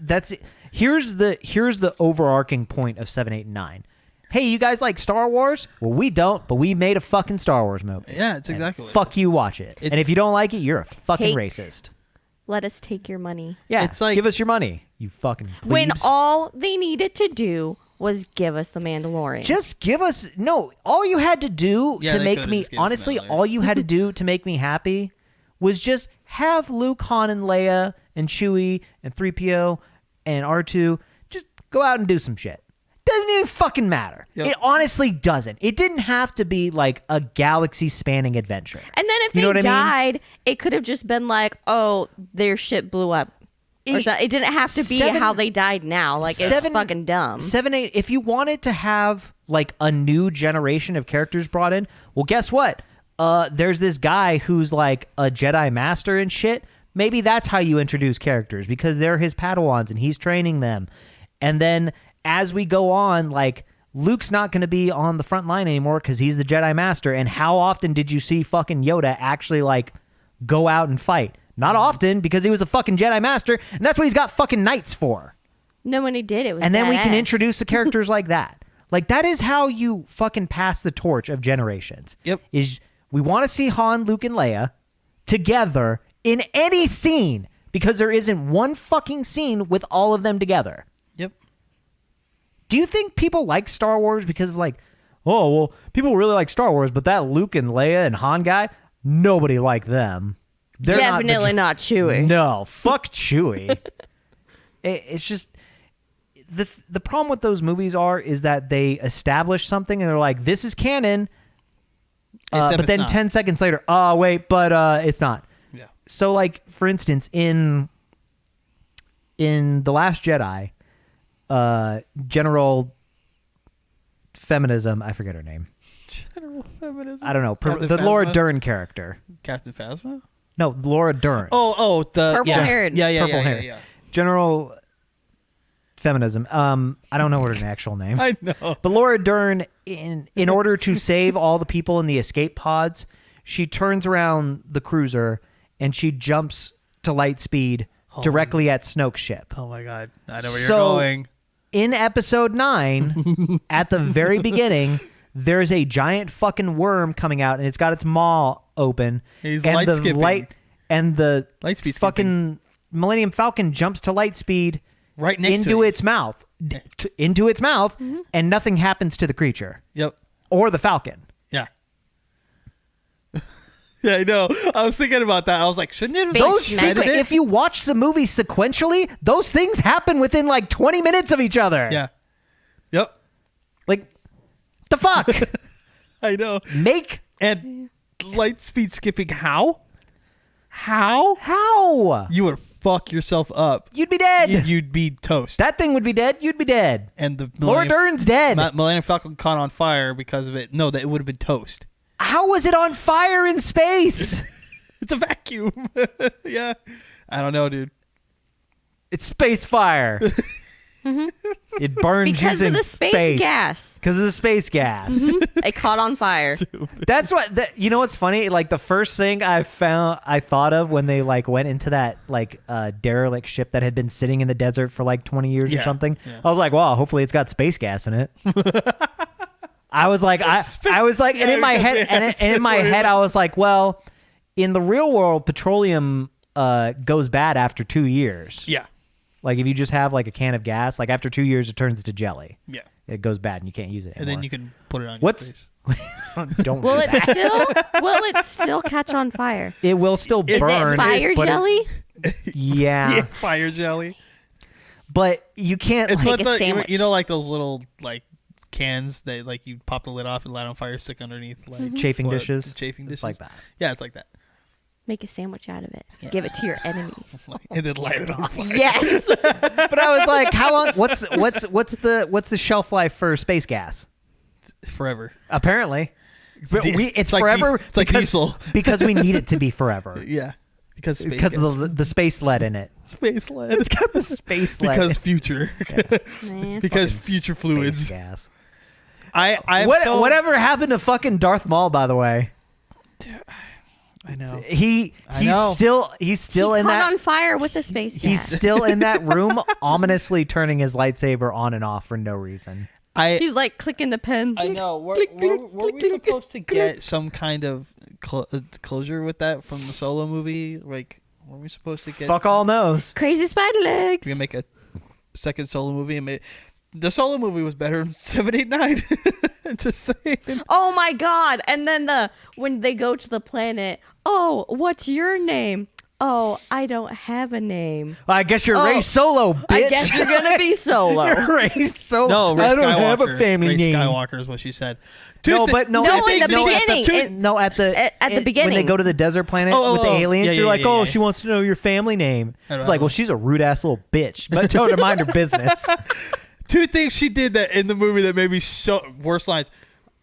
here's the overarching point of 7, 8, and 9. Hey, you guys like Star Wars? Well, we don't, but we made a fucking Star Wars movie. Yeah, it's exactly And what fuck you, watch it. And if you don't like it, you're a fucking racist. Let us take your money. Yeah, it's like, give us your money, you fucking plebes. When all they needed to do was give us the Mandalorian. Just give us all you had to do to make me honestly, all you had to do to make me happy was just have Luke, Han, and Leia and Chewie and 3PO and R2 just go out and do some shit. Doesn't even fucking matter. Yep. It honestly doesn't. It didn't have to be like a galaxy-spanning adventure. And then if they died, it could have just been like, oh, their ship blew up. It didn't have to be how they died now. Like, it's fucking dumb. 7, 8, if you wanted to have like a new generation of characters brought in, well, guess what? There's this guy who's like a Jedi Master and shit. Maybe that's how you introduce characters because they're his Padawans and he's training them. And then as we go on, like, Luke's not going to be on the front line anymore because he's the Jedi Master. And how often did you see fucking Yoda actually, like, go out and fight? Not often because he was a fucking Jedi Master, and that's what he's got fucking knights for. No, when he did, it was And then badass. we can introduce the characters like that. Like, that is how you fucking pass the torch of generations. Yep. Is we want to see Han, Luke, and Leia together in any scene because there isn't one fucking scene with all of them together. Yep. Do you think people like Star Wars because of like, oh, well, people really like Star Wars, but that Luke and Leia and Han guy, nobody liked them. They're definitely not Chewie. No, fuck Chewie. It's just the problem with those movies is that they establish something and they're like, this is canon, But then 10 seconds later, oh wait, but it's not. Yeah. So like for instance, in The Last Jedi, General Feminism, I forget her name. General Feminism. I don't know. Captain The Laura Phasma? Dern character. Captain Phasma? No, Laura Dern. Oh, the Purple-haired. Yeah. Purple hair. Yeah. General Feminism. I don't know her actual name. I know. But Laura Dern, in order to save all the people in the escape pods, she turns around the cruiser and she jumps to light speed directly at Snoke's ship. Oh my god. I know where you're going. In episode 9, at the very beginning, there's a giant fucking worm coming out and it's got its maw open. He's and light the skipping. the Light speed fucking Millennium Falcon jumps to light speed right next into to its mouth. Into its mouth, and nothing happens to the creature. Yep. Or the Falcon. Yeah. Yeah, I know. I was thinking about that. I was like, shouldn't it have Those said sequ- it? if you watch the movie sequentially, those things happen within like 20 minutes of each other. Yeah. Yep. Like, the fuck? I know. Make And light speed skipping, how? How? how? You would fuck yourself up. You'd be dead. You'd be toast. That thing would be dead. You'd be dead. And the Laura Dern's dead. Millennium Falcon caught on fire because of it. No, that it would have been toast. How was it on fire in space? It's a vacuum. Yeah. I don't know, dude. It's space fire. It burns Because using of the space gas. Because of the space gas. It caught on fire. That's what. You know what's funny? Like the first thing I thought of when they like went into that like derelict ship that had been sitting in the desert for like 20 years or Yeah, something. yeah. I was like, wow, hopefully it's got space gas in it. I was like, I was like, and in my head, and in my head, I was like, well, in the real world, petroleum goes bad after 2 years. Yeah. Like if you just have like a can of gas, like after 2 years, it turns into jelly. Yeah. It goes bad and you can't use it And anymore. then you can put it on What's- your face. Don't Will do it that. will it still catch on fire? It will still Is burn. it fire but jelly? Yeah. Yeah, fire jelly. But you can't. It's like, Make what a the sandwich. you know, like those little like cans that like you pop the lid off and light on fire, stick underneath like chafing what, dishes. Chafing dishes. It's like that. Yeah, it's like that. Make a sandwich out of it. Give it to your enemies. And then light it on fire. Yes. But I was like, how long? What's the shelf life for space gas? Forever. Apparently, but it's it's like forever. it's like because, diesel. because we need it to be forever. Yeah. Because space Because gas. of the space lead in it. Space lead. It's got the space lead. Because future. Man. Because Fucking future space fluids. gas. Whatever. Whatever happened to fucking Darth Maul? By the way, I know. he's know. still He in caught that. on fire with the space gas. He's still in that room, ominously turning his lightsaber on and off for no reason. He's like clicking the pen. I know. Were we supposed to get some kind of closure with that from the Solo movie? Like, were we supposed to get? Fuck all knows. Crazy spider legs. We're gonna make a second Solo movie, and the Solo movie was better than 7, 8, 9. Just saying. Oh my god! And then when they go to the planet, oh, what's your name? Oh, I don't have a name. I guess you're Ray Solo, bitch. I guess you're gonna be Solo. You're Ray Solo. No, Ray I don't Skywalker. have a family Ray name. Skywalker is what she said. No, Two but no, No, at in the beginning. at the beginning. when they go to the desert planet with the aliens, Yeah, you're yeah, like, yeah, oh, yeah. she wants to know your family name. I don't It's like, know. well, she's a rude ass little bitch, but tell her to mind her business. Two things she did that in the movie that made me so worse lines.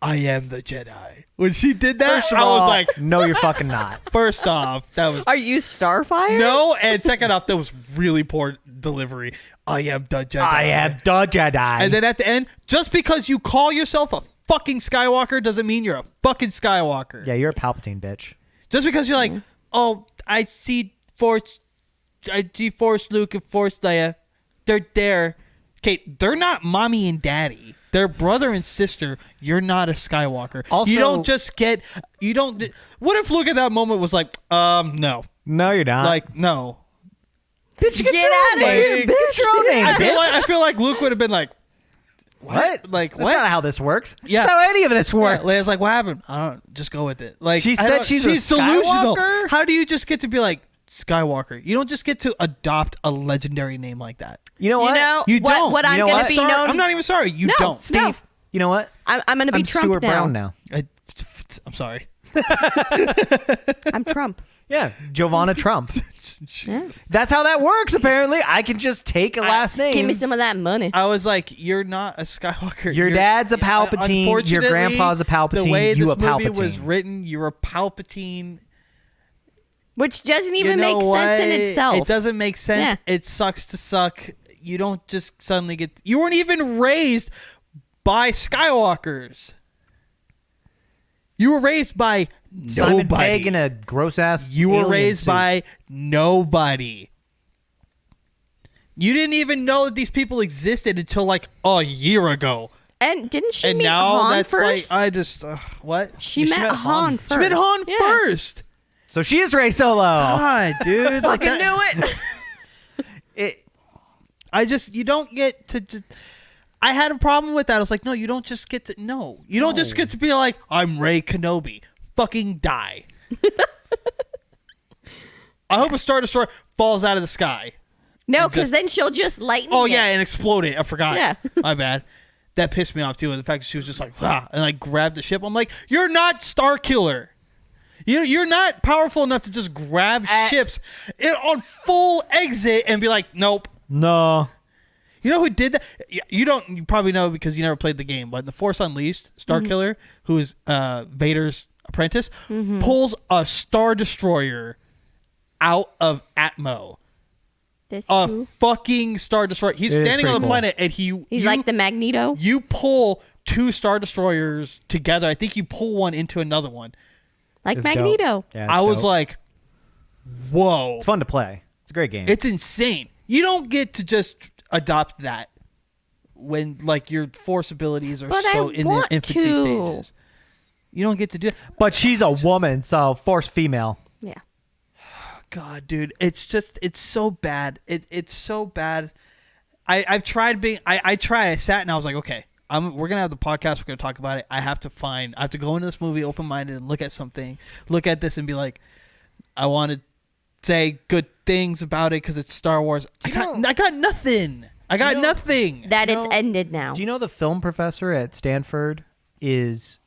I am the Jedi. When she did that, First of I all, was like, no, you're fucking not. first off, that was Are you Starfire? no, and second off, that was really poor delivery. I am the Jedi. I am the Jedi. And then at the end, just because you call yourself a fucking Skywalker doesn't mean you're a fucking Skywalker. yeah, you're a Palpatine bitch. Just because you're like, oh, I see Force Luke and Force Leia. They're there. Okay, they're not mommy and daddy. They're brother and sister. You're not a Skywalker. Also- you don't just get. You don't. What if Luke at that moment was like, no, No, you're not. like no. bitch, get Get your outta own here, name. Get your own name, bitch. I feel like Luke would have been like, What? Like That's what? not how this works. Yeah. That's not how any of this Yeah, works. Leia's like, what happened? I don't. Just go with it. Like She I said don't- she's a delusional. Skywalker? How do you just get to be like Skywalker? You don't just get to adopt a legendary name like that. You know what? You know You don't. what You I'm know gonna what? be Sorry, known. I'm not even sorry. You No. don't. Steve, you know what? I'm gonna be I'm Trump Stuart now. Brown now. I'm sorry. I'm Trump. Yeah, Giovanna Trump. Yeah. That's how that works, apparently. I can just take a last name. Give me some of that money. I was like, you're not a Skywalker. Your dad's a Palpatine. Your Unfortunately, grandpa's a Palpatine. The way you this a Palpatine. movie was written, you're a Palpatine. Which doesn't even You know make sense in itself. It doesn't make sense. Yeah. It sucks to suck. You don't just suddenly get... You weren't even raised by Skywalkers. You were raised by Simon nobody. Pegg and a gross-ass You were alien raised suit. by nobody. You didn't even know that these people existed until like a year ago. And didn't she And meet now Han that's first? like, I just... what? she met Han first. She met Han Yeah. first. So she is Rey Solo. God, dude. like Fucking that, knew it. you don't get to just... I had a problem with that. I was like, no, you don't just get to... No. You don't just get to be like, I'm Rey Kenobi. Fucking die. I hope a Star Destroyer falls out of the sky. No, And because just- then she'll just lightning Oh, it. yeah, and explode it. I forgot. Yeah. My bad. That pissed me off, too. And the fact that she was just like, ah, and like grabbed the ship. I'm like, you're not Star Killer. You're not powerful enough to just grab ships on full exit and be like, nope. No. You know who did that? You probably know because you never played the game, but in The Force Unleashed, Starkiller, who is Vader's apprentice, pulls a Star Destroyer out of Atmo. This A too. fucking Star Destroyer. He's It is standing on pretty the cool. planet and He's like the Magneto. You pull two Star Destroyers together. I think you pull one into another one. Like It's Magneto. dope. Yeah, it's I was dope. like, whoa. It's fun to play. It's a great game. It's insane. You don't get to just adopt that when like your force abilities are But so I in the want infancy to. stages. You don't get to do it. But she's a woman, so force female. Yeah. God, dude, it's so bad. It's so bad. I've tried being. I sat and I was like, okay, we're gonna have the podcast. We're gonna talk about it. I have to go into this movie open minded and look at something, look at this and be like, I want to say good things about it because it's Star Wars. I got nothing. I got nothing. That You it's know- ended now. Do you know the film professor at Stanford is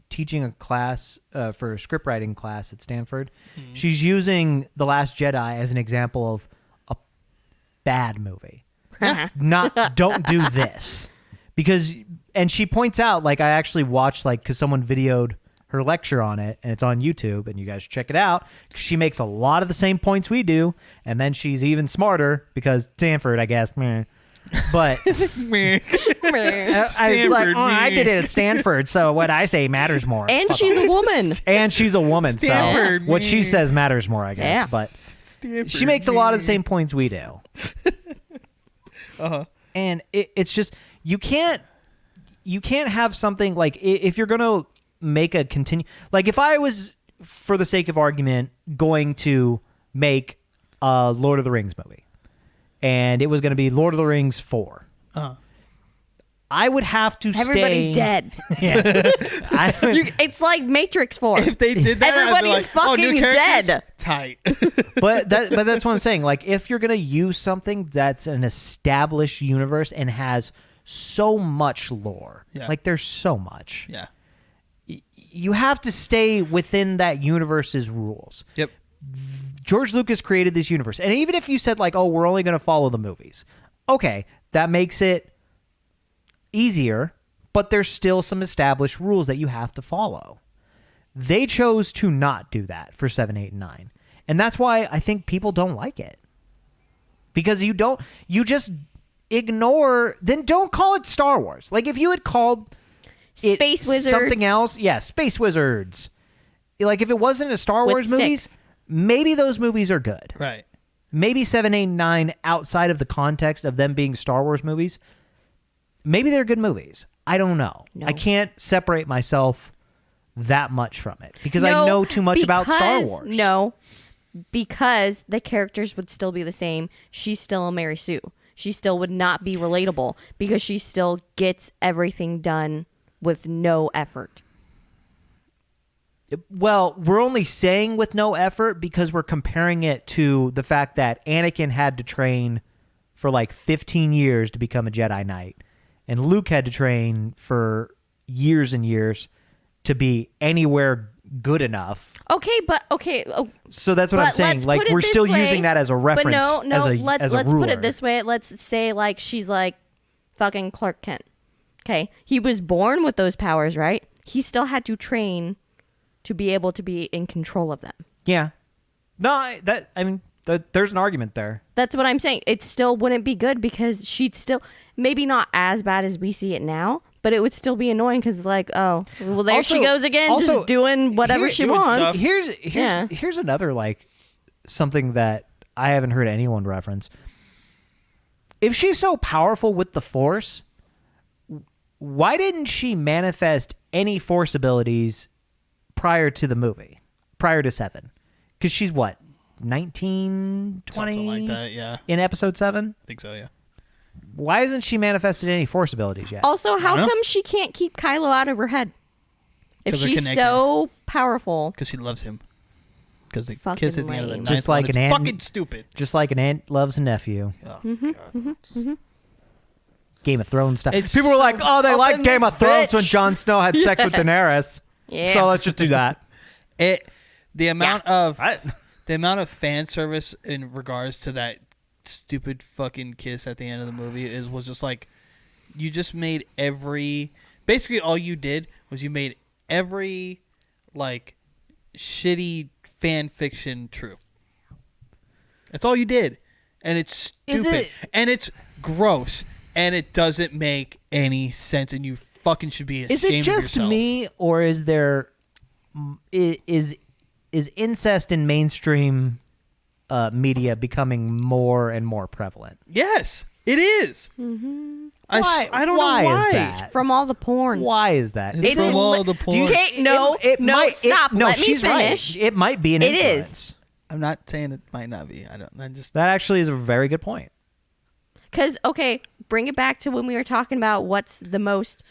teaching a class for a script writing class at Stanford? She's using The Last Jedi as an example of a bad movie. Don't do this. And she points out, like, I actually watched, like, because someone videoed her lecture on it, and it's on YouTube, and you guys should check it out. 'Cause she makes a lot of the same points we do, and then she's even smarter because Stanford, I guess. Meh. But I was like, Stanford, oh, I meh. did it at Stanford, so what I say matters more. and Fuck she's off. a woman. And she's a woman, Stanford, so what she meh. says matters more, I guess. Yeah. But Stanford, she makes a lot of the same points we do. Uh-huh. And it's just you can't have something like if you're gonna make a continue, like if I was, for the sake of argument, going to make a Lord of the Rings movie and it was going to be Lord of the Rings 4, I would have to Everybody's dead. Yeah. It's like Matrix 4. If they did that, I'd be Everybody's like, oh, new fucking characters? dead. Tight. but that's what I'm saying. Like, if you're gonna use something that's an established universe and has so much lore, Yeah. like there's so much, Yeah. you have to stay within that universe's rules. Yep. George Lucas created this universe, and even if you said like, "Oh, we're only gonna follow the movies," okay, that makes it easier. But there's still some established rules that you have to follow. They chose to not do that for 7, 8, and 9. And that's why I think people don't like it. Because you just ignore, then don't call it Star Wars. Like if you had called it Space Wizards. something else, yeah, Space Wizards. Like if it wasn't a Star With Wars movies, sticks. maybe those movies are good. Right. Maybe 7, 8, and 9 outside of the context of them being Star Wars movies, maybe they're good movies. I don't know. No. I can't separate myself that much from it because I know too much about Star Wars. No, because the characters would still be the same. She's still a Mary Sue. She still would not be relatable because she still gets everything done with no effort. Well, we're only saying with no effort because we're comparing it to the fact that Anakin had to train for like 15 years to become a Jedi Knight, and Luke had to train for years and years to be anywhere good enough. Okay, but okay. So that's what I'm But saying. let's Like put it we're this still way, using that as a reference. But no, as a let's ruler. put it this way. Let's say like she's like fucking Clark Kent. Okay, he was born with those powers, right? He still had to train to be able to be in control of them. Yeah. No, there's an argument there. That's what I'm saying. It still wouldn't be good because she'd still maybe not as bad as we see it now, but it would still be annoying because it's like, oh, well, there she goes again, just doing whatever she wants. Here's another like something that I haven't heard anyone reference. If she's so powerful with the Force, why didn't she manifest any Force abilities prior to the movie, prior to 7? Because she's what, 19, 20? Something like that, yeah. In episode 7? I think so, yeah. Why hasn't she manifested any Force abilities yet? Also, how come she can't keep Kylo out of her head? If 'Cause they're she's connected. so powerful. Because she loves him. Because they Fucking kiss at the end of the lame. night. Just like an aunt. Fucking stupid. Just like an aunt loves a nephew. Oh, Mm-hmm, God. Game of Thrones stuff. It's People were like, oh, they up like in Game this of Thrones when bitch. Jon Snow had sex with Daenerys. Yeah. So let's just do that. The amount of Right. the amount of fan service in regards to that stupid fucking kiss at the end of the movie was just like, you just made basically all you did was you made every like shitty fan fiction true. That's all you did. And it's stupid. And it's gross. And it doesn't make any sense. And you fucking should be ashamed Is it just of yourself. me, or is there is incest in mainstream media becoming more and more prevalent? Yes, it is. Mm-hmm. I don't know why. Is that? From all the porn. Why is that? It's from all the porn. Okay, no, stop. No, Let me she's finish. right. It might be an It influence. is. I'm not saying it might not be. I just That actually is a very good point. Because, okay, bring it back to when we were talking about what's the most...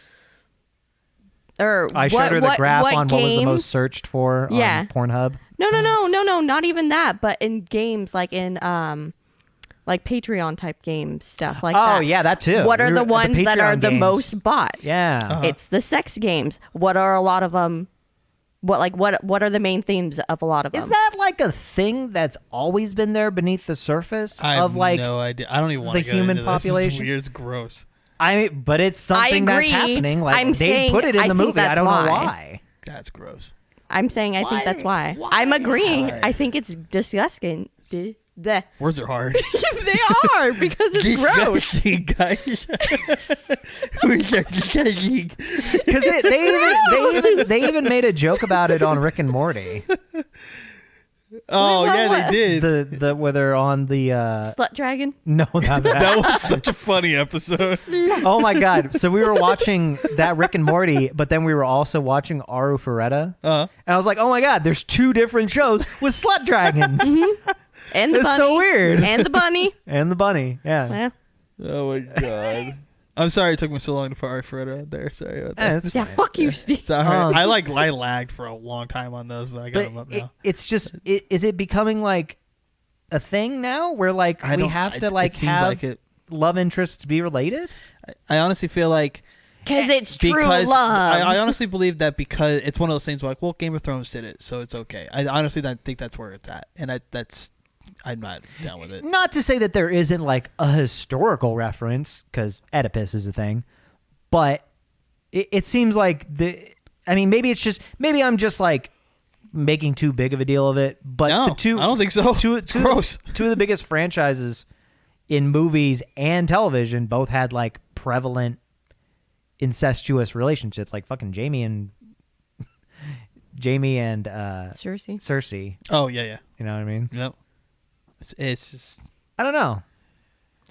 Or I showed her the graph on what was the games- most searched for Yeah. on Pornhub. No, not even that. But in games, like in like Patreon type games, stuff like that. Oh, yeah, that too. What are We the were- ones that are Patreon the games. most bought? Yeah. It's the sex games. What are a lot of them? What are the main themes of a lot of them? Is that like a thing that's always been there beneath the surface I have of like no idea. I don't even want the to go human into this. This is population? weird. It's gross. but it's something that's agree. happening. Like I'm they saying put it in I the think movie. I that's don't know why. why. That's gross. I'm saying I think that's why. I'm agreeing. I think it's disgusting. They Words are hard. are because it's gross. Because they even made a joke about it on Rick and Morty. Oh yeah, what? they did. The where they're on the Slut dragon. no, not that. That was such a funny episode. Oh my god! So we were watching that Rick and Morty, but then we were also watching Aru Ferretta, and I was like, "Oh my god! There's 2 different shows with slut dragons And the It's bunny. so weird. And the bunny. and the bunny." Yeah, Yeah. Oh my god. I'm sorry it took me so long to put our Fred out there. Sorry about that. That's Yeah, fine. fuck you, Steve. Sorry. Um, I lagged for a long time on those, but I got them up But now. it's just, is it becoming like a thing now where like I we don't- have to it like seems have like it. love interests be related? I honestly feel like Because it's true because love. I honestly believe that because it's one of those things where like, well, Game of Thrones did it, so it's okay. I honestly think that's where it's at, and I'm not down with it. Not to say that there isn't like a historical reference, because Oedipus is a thing, but it seems like maybe I'm just like making too big of a deal of it. But No, the two, I don't think so. It's gross. Two of the biggest franchises in movies and television both had like prevalent incestuous relationships, like fucking Jamie and Cersei. Oh yeah. You know what I mean? Yep. It's just I don't know.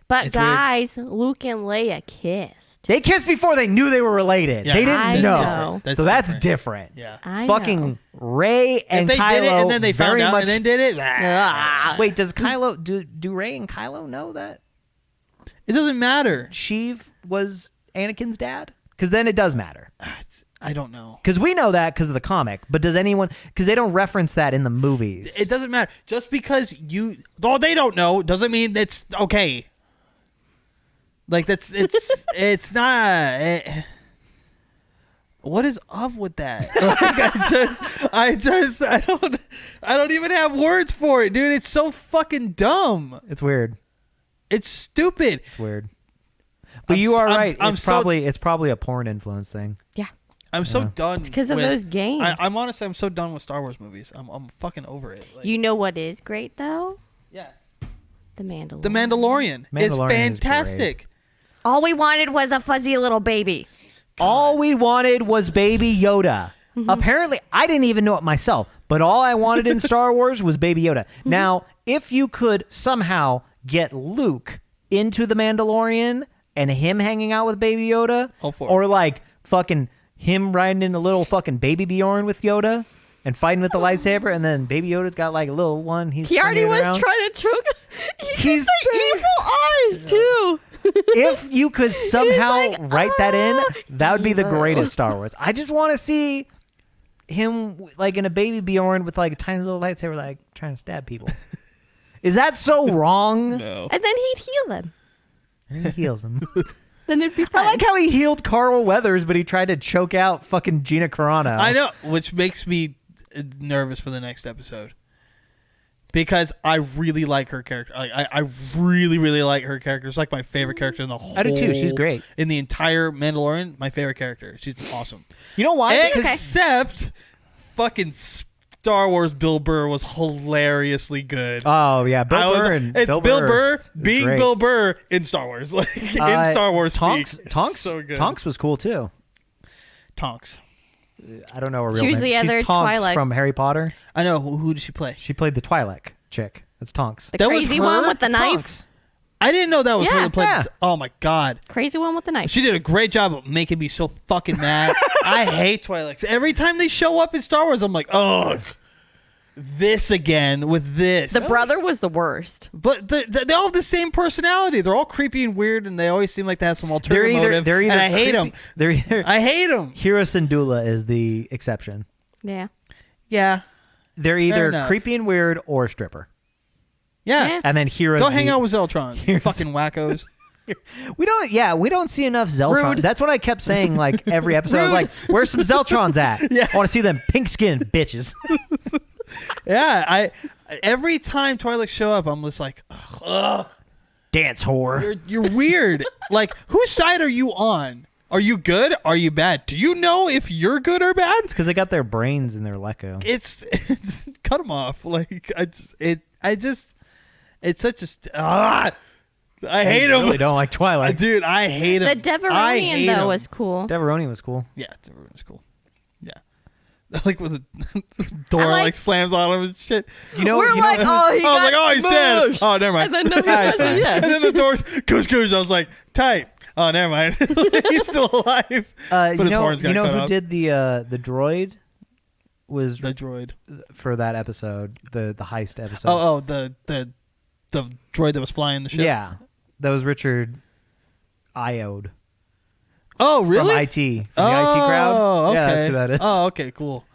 But It's weird. guys, Luke and Leia kissed. They kissed before they knew they were related. Yeah, they didn't I know. know. So that's different. Yeah. I Fucking know. Ray and if they Kylo did it and then they very found out much. and then did it, Ah. Wait, does Kylo do Ray and Kylo know that it doesn't matter. Sheev was Anakin's dad? Because then it does matter. I don't know. Because we know that because of the comic. But does anyone? Because they don't reference that in the movies. It doesn't matter. Just because they don't know doesn't mean it's okay. Like it's not. What is up with that? Like, I don't even have words for it, dude. It's so fucking dumb. It's weird. It's stupid. It's weird. But you are right. It's probably a porn influence thing. Yeah. I'm so done. It's because of those games. I'm honestly, I'm so done with Star Wars movies. I'm fucking over it. Like, you know what is great though? yeah. The Mandalorian. The Mandalorian is fantastic. All we wanted was a fuzzy little baby. All we wanted was Baby Yoda. Apparently, I didn't even know it myself, but all I wanted in Star Wars was Baby Yoda. Now, if you could somehow get Luke into The Mandalorian and him hanging out with Baby Yoda, or like fucking him riding in a little fucking Baby Bjorn with Yoda and fighting with the lightsaber, and then Baby Yoda's got like a little one. He already was trying to choke. He's evil eyes too. If you could somehow write that in, that would be the greatest Star Wars. I just want to see him like in a Baby Bjorn with like a tiny little lightsaber, like trying to stab people. Is that so wrong? No. And then he'd heal them. And he heals them. Then it'd be fine. I like how he healed Carl Weathers, but he tried to choke out fucking Gina Carano. I know, which makes me nervous for the next episode. Because I really like her character. I really, really like her character. It's like my favorite character in the whole... I do too. She's great. In the entire Mandalorian, my favorite character. She's awesome. You know why? Except fucking Star Wars Bill Burr was hilariously good. Oh, yeah. Bill Burr being great. Bill Burr in Star Wars. Like, in Star Wars Tonks so good. Tonks was cool too. Tonks. I don't know her real She was name. the other She's Tonks Twi'lek. from Harry Potter. I know. Who did she play? She played the Twi'lek chick. That's Tonks. The That was crazy her? one with the It's knife. Tonks. I didn't know that was her Yeah. that played. Yeah. Oh my god. Crazy one with the knife. She did a great job of making me so fucking mad. I hate Twi'leks. Every time they show up in Star Wars, I'm like, ugh. This again with this. The brother was the worst. But they all have the same personality. They're all creepy and weird, and they always seem like they have some alternative motive. They're either and I hate them. They're either. I hate them. Hiro Syndulla is the exception. Yeah. Yeah. They're either enough. creepy and weird or stripper. Yeah. Yeah. And then Hiro. Go hang out with Zeltron. You fucking wackos. We don't see enough Zeltron. Rude. That's what I kept saying like every episode. I was like, where's some Zeltrons at? Yeah. I want to see them pink skinned bitches. Yeah. Every time Twi'leks show up, I'm just like, ugh. Dance whore. You're weird. Like, whose side are you on? Are you good? Are you bad? Do you know if you're good or bad? It's because they got their brains in their leco. It's cut them off. Like it's such a I hate him. Really don't like Twilight. Dude, I hate him. The Deveronian though was cool. Deveroni was cool. Yeah, Deveronian was cool. Yeah. Like when the door like slams on him and shit. We're like, he's dead. Oh, never mind. And then no, he wasn't. Yeah. And then the door goes. I was like, tight. Oh, never mind. He's still alive. But his horns got cut who off. did the droid? Was The droid. for that episode, the heist episode. Oh, the droid that was flying the ship. Yeah, that was Richard Iode. Oh, really? From IT, from the IT crowd. Oh, okay. Yeah, that's who that is. Oh, okay, cool.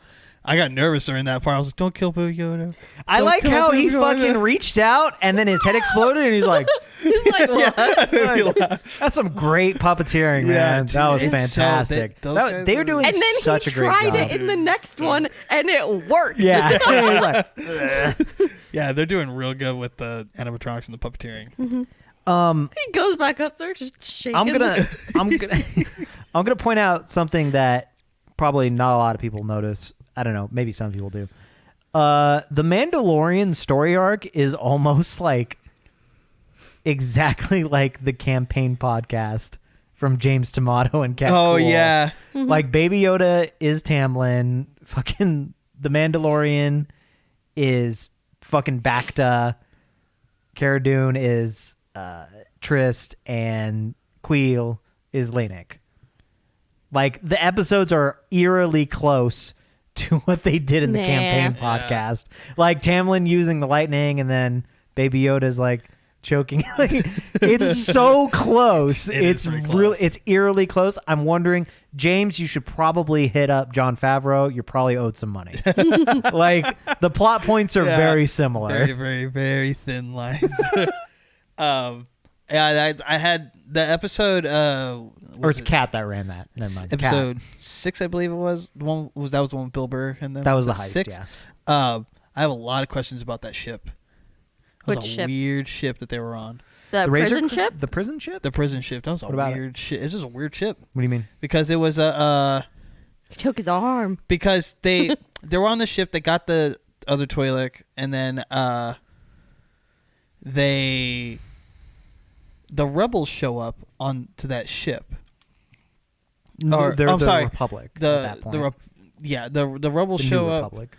I got nervous during that part. I was like, "Don't kill Baby Yoda." I Don't like kill how Baby he Yoda. fucking reached out and then his head exploded and he's like, He's like, what? "That's some great puppeteering, man. dude, that was it's fantastic." those guys They were are- doing And then such he a great tried job. it in the next one, and it worked. Yeah, He's like, Yeah, they're doing real good with the animatronics and the puppeteering. He goes back up there just shaking. I'm gonna point out something that probably not a lot of people notice. I don't know, maybe some people do. The Mandalorian story arc is almost like exactly like the campaign podcast from James Tomato and Cat Oh Cool. yeah, Like Baby Yoda is Tamlin, fucking the Mandalorian is fucking Bacta, Cara Dune is Trist, and Queel is Lanik. Like the episodes are eerily close to what they did in the campaign podcast. Like Tamlin using the lightning and then Baby Yoda's like choking. Like, it's so close. It's very really close. it's eerily close. I'm wondering, James, you should probably hit up Jon Favreau. You're probably owed some money. Like the plot points are Yeah. very similar. very, very, very thin lines. Yeah, I had the episode. Or it's Cat that ran that. Never mind. Episode Cat. 6, I believe it was. That was the one with Bill Burr, and then That was the the heist. 6. Yeah. I have a lot of questions about that ship. It was Which a ship? weird ship that they were on. The Razor prison cr- ship? The prison ship. The prison ship. That was a What about weird ship. It's just a weird ship What do you mean? because it was He took his arm. because they were on the ship. They got the other Twi'lek, and then the rebels show up on to that ship. Or They're I'm the sorry, Republic. at the that point. the rebels The show New up. Republic.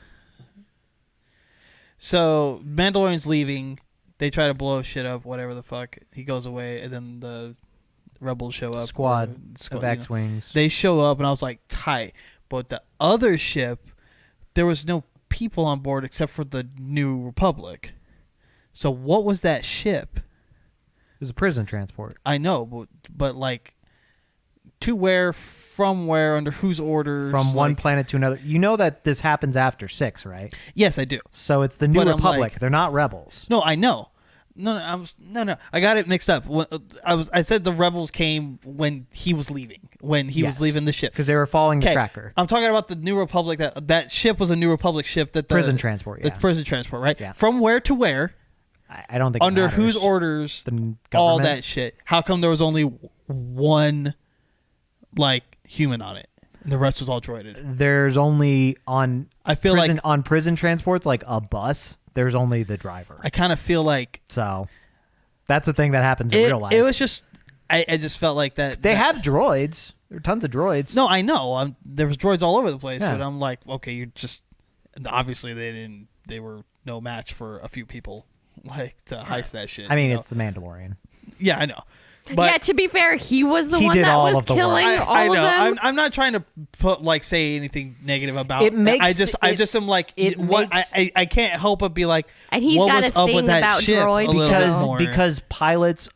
So Mandalorian's leaving. They try to blow shit up, whatever the fuck. He goes away, and then the rebels show up. Squad or of you know. X-wings. They show up, and I was like, tight. But the other ship, there was no people on board except for the New Republic. So what was that ship? It was a prison transport. I know, but like, to where, from where, under whose orders? From one like- planet to another. You know that this happens after 6, right? Yes, I do. So it's the New But I'm Republic. like- They're not rebels. No, I know. No. I got it mixed up. I said the rebels came when he was leaving. When he was Yes. leaving the ship. Because they were following the 'Kay, tracker. I'm talking about the New Republic. That ship was a New Republic ship. That the Prison transport, The yeah. prison transport, right? Yeah. From where to where? I don't think it Under matters. whose orders? The government? All that shit. How come there was only one, like, human on it, and the rest was all droided? There's only on I feel prison, like on prison transports, like a bus, there's only the driver. I kind of feel like So that's the thing that happens in real life. it was just. I just felt like that. They have droids. There are tons of droids. No, I know. There was droids all over the place, Yeah. but I'm like, okay, you're just. Obviously, they were no match for a few people, like to heist that shit. I mean, you know? it's the Mandalorian. Yeah, I know. But yeah, to be fair, he was the He one did that all was of the work. killing all I know. of them. I'm not trying to say anything negative about It makes- I just am like it what makes- I can't help but be like, And he's what got was a up thing with that about ship droids, a little bit because more. because pilots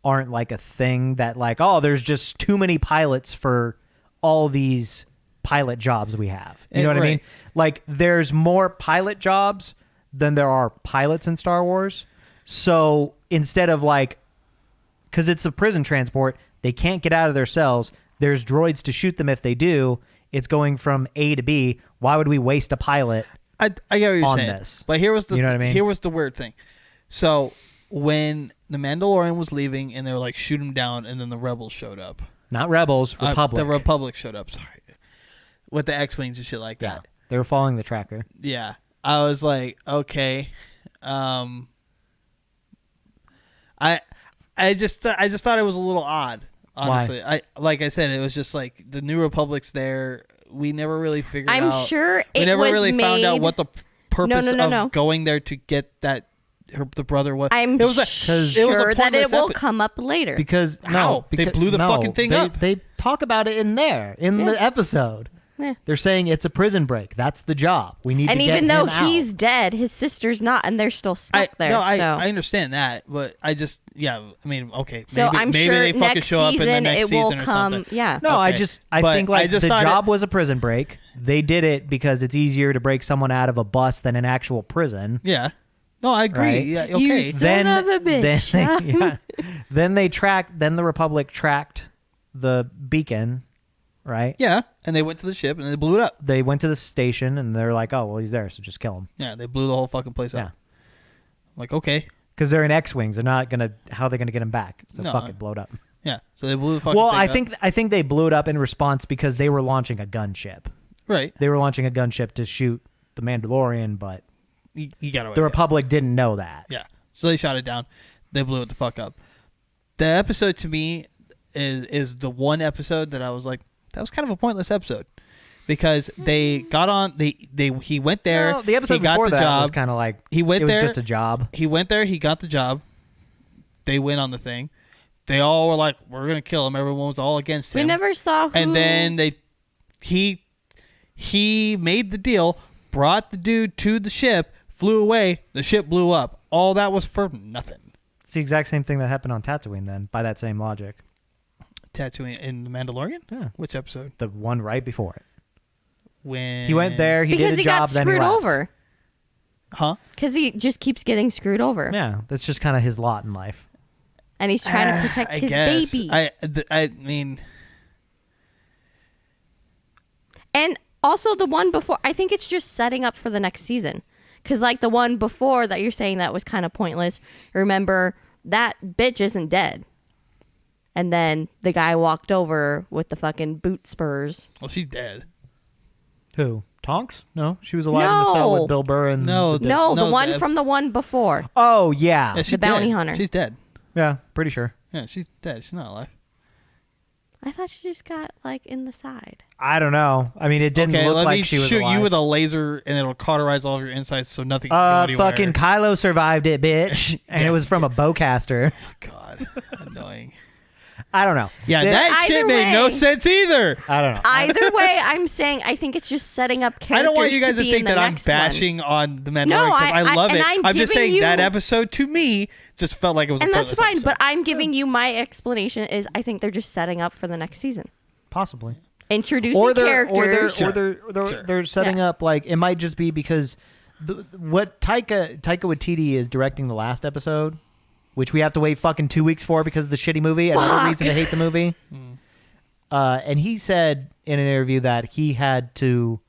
aren't like a thing that like, oh, there's just too many pilots for all these pilot jobs we have. You know what I mean? Right. Like there's more pilot jobs than there are pilots in Star Wars. So instead of like, because it's a prison transport, they can't get out of their cells. There's droids to shoot them if they do. It's going from A to B. Why would we waste a pilot? I get what you're on saying. this. But here was the You know what I mean? here was the weird thing. So when the Mandalorian was leaving and they were like shoot him down, and then the rebels showed up. Not rebels, Republic. The Republic showed up. Sorry, with the X-wings and shit like Yeah, that. they were following the tracker. Yeah, I was like, okay. I just thought it was a little odd. Honestly, like I said, it was just like the New Republic's there. We never really figured out. I'm sure we it never was really found out made- what the purpose No. of going there to get that the brother was. I'm it was sure that it will come up later. Because How? no, They because, blew the no, fucking thing they, up. They talk about it in there in Yeah. the episode. Yeah. They're saying it's a prison break. That's the job. We need And to get even though him out. he's dead, his sister's not, and they're still stuck there. No, I so. understand that, but I just I mean, okay, So maybe, I'm maybe sure they fucking next show up in the season next it will season or come. something. Yeah. No, Okay. I But think like just the thought job was a prison break. They did it because it's easier to break someone out of a bus than an actual prison. Yeah. No, I agree. Right? Yeah, You okay. son of a bitch. Then the Republic tracked the beacon, right? Yeah, and they went to the ship and they blew it up. They went to the station and they're like, oh, well, he's there, so just kill him. Yeah, they blew the whole fucking place Yeah. up. Like, okay. Because they're in X-Wings. They're not going to, how are they going to get him back? So No. fuck it, blow it up. Yeah, so they blew the fucking Well, thing up. I think they blew it up in response because they were launching a gunship. Right. They were launching a gunship to shoot the Mandalorian, but You got away. the with it. Republic didn't know that. Yeah. So they shot it down. They blew it the fuck up. The episode to me is the one episode that I was like, that was kind of a pointless episode. Because they got on he went there, No, the episode he got before the that job. was kind of like He went it was there. just a job. He went there, he got the job. They went on the thing. They all were like, we're gonna kill him. Everyone was all against him. We never saw who. And then he made the deal, brought the dude to the ship, flew away, the ship blew up. All that was for nothing. It's the exact same thing that happened on Tatooine then, by that same logic. Tatooine in The Mandalorian? Yeah. Which episode? The one right before it. When He went there, he because did a he job, got then he screwed left. over. Huh? Because he just keeps getting screwed over. Yeah, that's just kind of his lot in life. And he's trying to protect his baby. I mean, and also the one before, I think it's just setting up for the next season. Because like the one before that you're saying that was kind of pointless. Remember, that bitch isn't dead. And then the guy walked over with the fucking boot spurs. well, she's dead. Who? Tonks? No, she was alive in the cell No. with Bill Burr and No. The one Deb. from the one before. Oh yeah, Yeah, she's bounty dead. hunter. She's dead. yeah, pretty sure. Yeah, she's dead. She's not alive. I thought she just got like in the side. I don't know. I mean, it didn't Okay, look let me like she was shoot alive. you with a laser, and it'll cauterize all of your insides, so nothing. can go anywhere. Fucking Kylo survived it, bitch, and it was from a bowcaster. God, annoying. I don't know. Yeah, There- that shit Either made no way- sense either. I don't know. Either way, I'm saying I think it's just setting up characters. I don't want you guys to be think in the that I'm next one. bashing on the Mandalorian No, because I love and it. I'm I'm just giving saying that you- episode to me just felt like it was. And a that's pointless fine, episode. but I'm giving you my explanation is I think they're just setting up for the next season. Possibly. Introducing Or they're characters. they're setting Yeah. up like it might just be because what Taika Waititi is directing the last episode, which we have to wait fucking 2 weeks for because of the shitty movie. Another Fuck. reason to hate the movie. And he said in an interview that he had to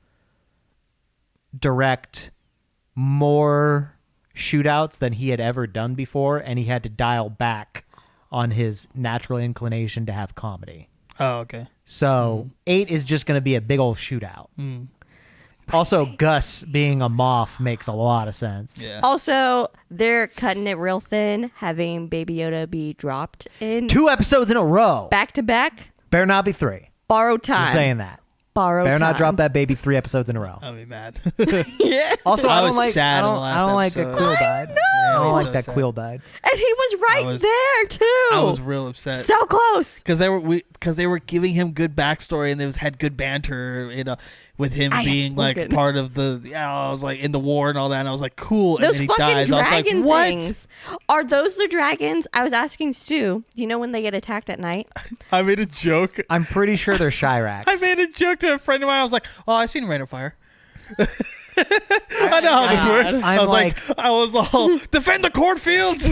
direct more shootouts than he had ever done before, and he had to dial back on his natural inclination to have comedy. Oh, okay. So 8 is just going to be a big old shootout. Mm. Also, Gus being a moth makes a lot of sense. Yeah. Also, they're cutting it real thin, having Baby Yoda be dropped in 2 episodes in a row. back to back. Better not be 3. Borrowed time. Just saying that. Borrowed Better time. not drop that baby 3 episodes in a row. I'll be mad. Yeah. Also, I I don't was like. sad I in don't, the last I don't like that episode. Quill I died. know. I don't I was like so that sad. Quill died. And he was right was- there too. I was real upset. so close. Because they were giving him good backstory and they had good banter, with him I have being like spoken. part of the. I was like in the war and all that, and I was like, cool. And Those then he fucking dies. I was like, dragon what? things. Are those the dragons? I was asking Stu. Do you know when they get attacked at night? I made a joke. I'm pretty sure they're Chiracs. I made a joke to a friend of mine. I was like, oh, I've seen Rain of Fire. I know how this God. works. I'm I was all defend the cornfields.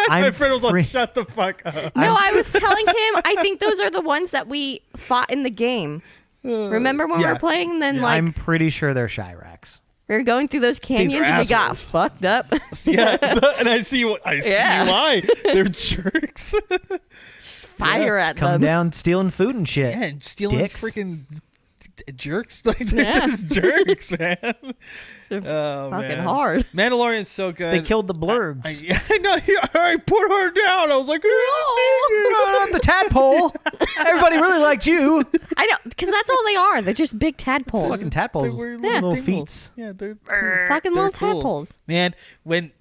My friend was free- like, shut the fuck up. No, I was telling him. I think those are the ones that we fought in the game. Remember when we Yeah. were playing? And then like I'm pretty sure they're Chiracs. we were going through those canyons are and we got assholes. fucked up. Yeah, and I see Yeah. why they're jerks. Fire at Come them. down stealing food and shit. Yeah, and stealing Dicks. freaking jerks. Like they're Yeah. just jerks, man. They're Oh, fucking man. hard. Mandalorian's so good. They killed the blurgs. I know. I put her down. I was like, Oh, the tadpole. Everybody really liked you. I know, because that's all they are. They're just big tadpoles. Fucking tadpoles. They were little dingles. feets. Yeah, they're Fucking they're little cool. tadpoles. Man, when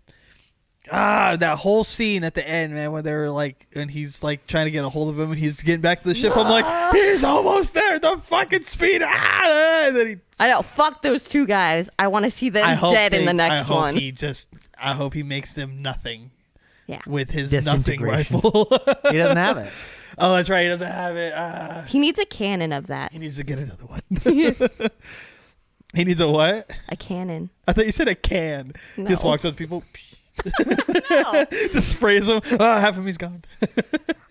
that whole scene at the end, man, when they were like, and he's like trying to get a hold of him, and he's getting back to the ship. I'm like, he's almost there. The fucking speed. And then he. I know. Fuck those two guys. I want to see them I hope dead in they- the next one. I hope he makes them nothing Yeah. with his nothing Disintegration. rifle. He doesn't have it. Oh, that's right. He doesn't have it. He needs a cannon of that. He needs to get another one. He needs a what? A cannon. I thought you said a can. No. He just walks up to people, No. just sprays them. Half of him, he's gone.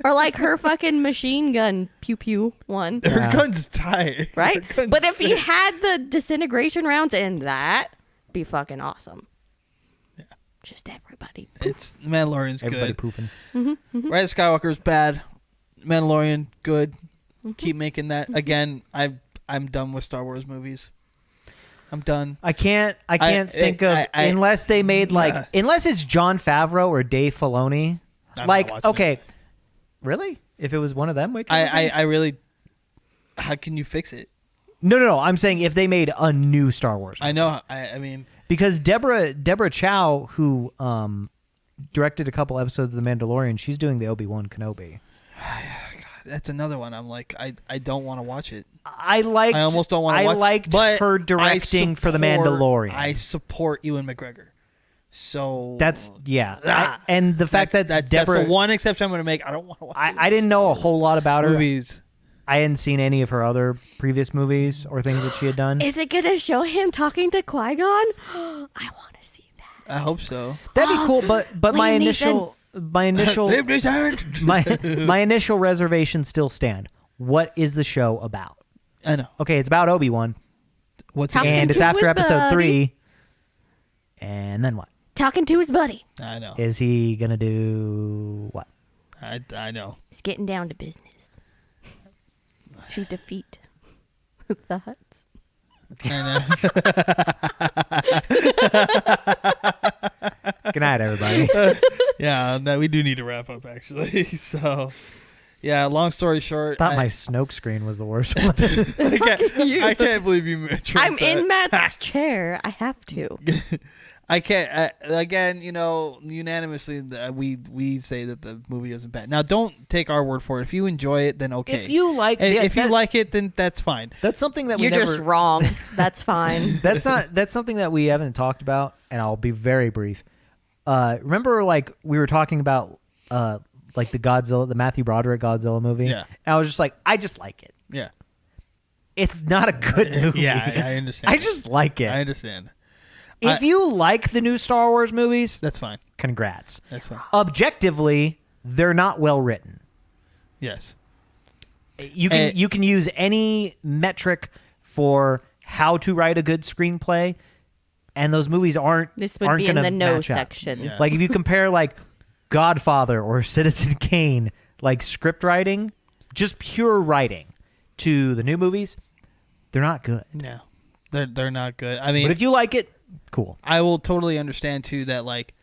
Or like her fucking machine gun pew pew one. Her Yeah. gun's tight. Right? Her gun's But if he sick. had the disintegration rounds in that, be fucking awesome. Yeah. Just everybody. It's Mandalorian's Everybody good. poofing. Rise of Skywalker's bad. Mandalorian good. Mm-hmm. Keep making that. Again, I'm done with Star Wars movies. I'm done. I can't think of I- unless they made like Yeah. unless it's Jon Favreau or Dave Filoni. I'm Like not watching okay, really? If it was one of them, wait. I really. How can you fix it? No. I'm saying if they made a new Star Wars, I know. I mean, because Deborah Chow, who directed a couple episodes of The Mandalorian, she's doing the Obi-Wan Kenobi. that's another one. I'm like, I don't want to watch it. I almost don't want to watch. I liked but her I directing for The support- Mandalorian. I support Ewan McGregor. So That's yeah, Ah, and the fact that that's Deborah, the one exception I'm going to make. I don't want to watch I didn't know a whole lot about her. movies. I hadn't seen any of her other previous movies or things that she had done. Is it gonna show him talking to Qui-Gon? I want to see that. I hope so. That'd be cool, but my Liam initial my initial reservations still stand. What is the show about? I know. Okay, it's about Obi-Wan, What's Talking and it's to after his episode buddy. 3. And then what? Talking to his buddy. I know. Is he gonna do what? I know. He's getting down to business to defeat the Hutts. Good night, everybody. Yeah, no, we do need to wrap up actually. So, yeah. Long story short, I thought my Snoke screen was the worst one. I can't believe you. I'm in Matt's chair. I have to. I can't. Again, unanimously, we say that the movie isn't bad. Now, don't take our word for it. If you enjoy it, then okay. If you like, if you like it, then that's fine. that's something that You're we never, just wrong. That's fine. That's something that we haven't talked about, and I'll be very brief. Remember, like we were talking about, like the Matthew Broderick Godzilla movie. Yeah. And I was just like, I just like it. Yeah. It's not a good movie. Yeah, I understand. I just like it. I understand. If you like the new Star Wars movies, That's fine. congrats. That's fine. Objectively, they're not well written. Yes. You can use any metric for how to write a good screenplay, and those movies aren't This would aren't be in gonna the no match up. section. Yeah. Like if you compare like Godfather or Citizen Kane, like script writing, just pure writing, to the new movies, they're not good. No. They're not good. I mean, But if you like it, cool. I will totally understand too that like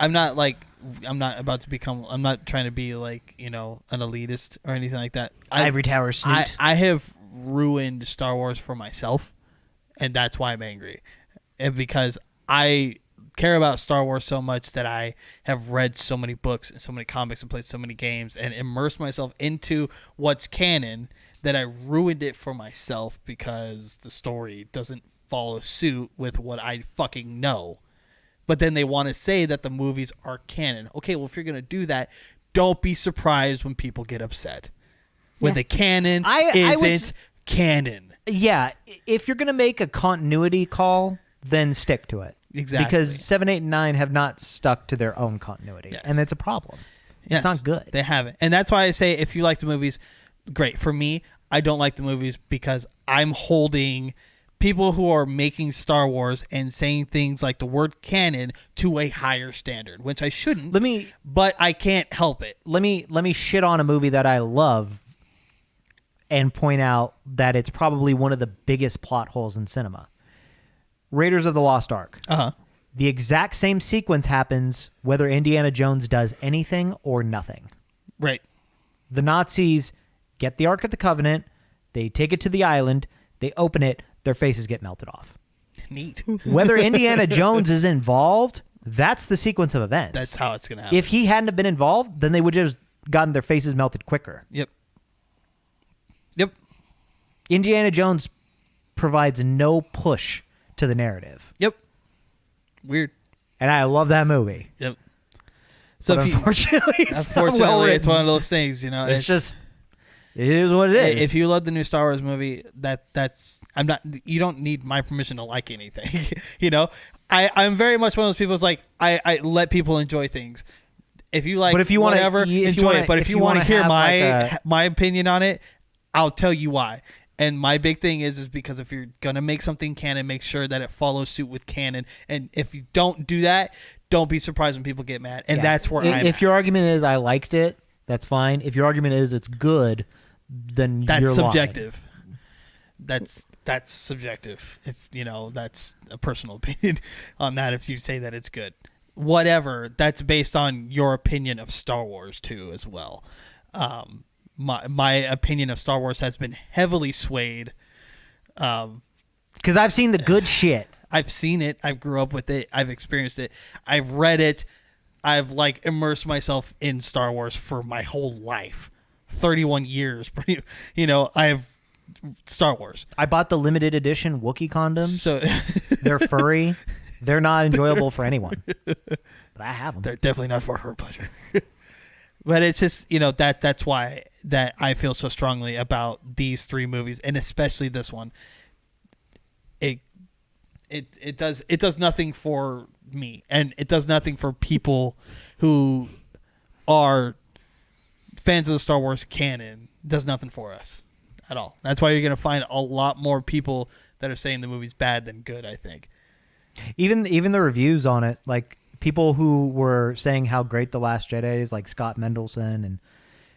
I'm not trying to be like, an elitist or anything like that. Ivory Tower snoot. I have ruined Star Wars for myself, and that's why I'm angry. And because I care about Star Wars so much that I have read so many books and so many comics and played so many games and immersed myself into what's canon that I ruined it for myself because the story doesn't follow suit with what I fucking know. But then they want to say that the movies are canon. Okay, well, if you're going to do that, don't be surprised when people get upset. When Yeah. the canon I isn't was- canon. Yeah, if you're gonna make a continuity call, then stick to it. Exactly. Because 7, 8, and 9 have not stuck to their own continuity, Yes. and it's a problem. Yes, It's not good. They haven't. And that's why I say if you like the movies, great. For me, I don't like the movies because I'm holding people who are making Star Wars and saying things like the word canon to a higher standard, which I shouldn't. But I can't help it. Let me shit on a movie that I love and point out that it's probably one of the biggest plot holes in cinema. Raiders of the Lost Ark. Uh-huh. The exact same sequence happens whether Indiana Jones does anything or nothing. Right. The Nazis get the Ark of the Covenant, they take it to the island, they open it, their faces get melted off. Neat. Whether Indiana Jones is involved, that's the sequence of events. That's how it's going to happen. If he hadn't have been involved, then they would just gotten their faces melted quicker. Yep. Indiana Jones provides no push to the narrative. Yep. Weird. And I love that movie. Yep. So But if you, unfortunately, it's not unfortunately, well it's written. one of those things, It's just, it is what it is. If you love the new Star Wars movie, I'm not. You don't need my permission to like anything. I'm very much one of those people who's like I let people enjoy things. If you like, But if you wanna- whatever, if you enjoy wanna- it. But if if you you want to wanna hear have my like my opinion on it, I'll tell you why. And my big thing is because if you're gonna make something canon, make sure that it follows suit with canon. And if you don't do that, don't be surprised when people get mad. And Yeah. that's where I'm. If your argument is I liked it, that's fine. If your argument is it's good, then that's you're lying. subjective. That's subjective. If that's a personal opinion on that. If you say that it's good, whatever. That's based on your opinion of Star Wars too, as well. My opinion of Star Wars has been heavily swayed. Because I've seen the good shit. I've seen it. I grew up with it. I've experienced it. I've read it. I've immersed myself in Star Wars for my whole life. 31 years. I've Star Wars. I bought the limited edition Wookiee condoms. So They're furry. They're not enjoyable for anyone. But I have them. they're definitely not for her pleasure. But it's just, that's why that I feel so strongly about these three movies, and especially this one. It does nothing for me, and it does nothing for people who are fans of the Star Wars canon. It does nothing for us at all. That's why you're going to find a lot more people that are saying the movie's bad than good, I think. Even the reviews on it, like people who were saying how great The Last Jedi is, like Scott Mendelson and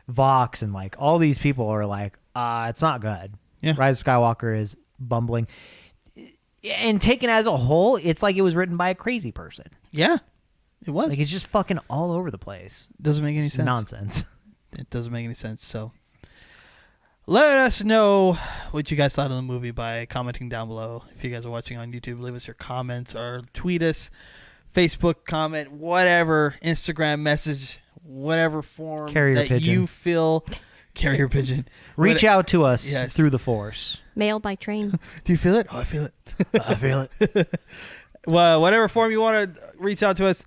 Vox, and like all these people are like, it's not good. Yeah. Rise of Skywalker is bumbling. And taken as a whole, it's like it was written by a crazy person. Yeah, it was. Like, it's just fucking all over the place. Doesn't make any It's sense. nonsense. It doesn't make any sense. So let us know what you guys thought of the movie by commenting down below. If you guys are watching on YouTube, leave us your comments or tweet us, Facebook comment, whatever, Instagram message, whatever form Carrier that pigeon. you feel. Carrier pigeon. Reach out to us Yes. through the Force. Mail by train. Do you feel it? Oh, I feel it. I feel it. Well, whatever form you want to reach out to us,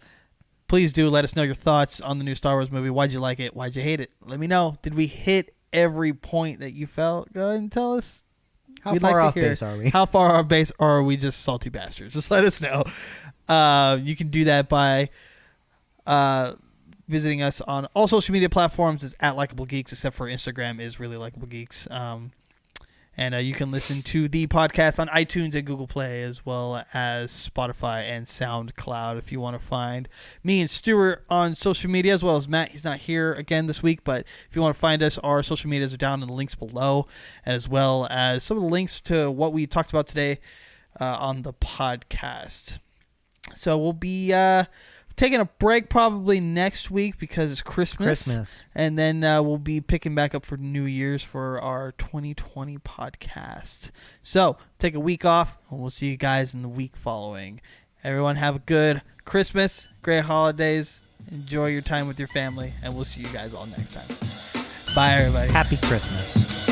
please do. Let us know your thoughts on the new Star Wars movie. Why'd you like it? Why'd you hate it? Let me know. Did we hit every point that you felt? Go ahead and tell us. How We'd far like to off hear base are we? How far off base, or are we just salty bastards? Just let us know. You can do that by visiting us on all social media platforms. It's at Likable Geeks, except for Instagram is really Likable Geeks. And you can listen to the podcast on iTunes and Google Play, as well as Spotify and SoundCloud. If you want to find me and Stuart on social media, as well as Matt, he's not here again this week, but if you want to find us, our social medias are down in the links below, as well as some of the links to what we talked about today on the podcast. So we'll be taking a break probably next week because it's Christmas. And then we'll be picking back up for New Year's for our 2020 podcast. So take a week off, and we'll see you guys in the week following. Everyone have a good Christmas, great holidays, enjoy your time with your family, and we'll see you guys all next time. Bye, everybody. Happy Christmas.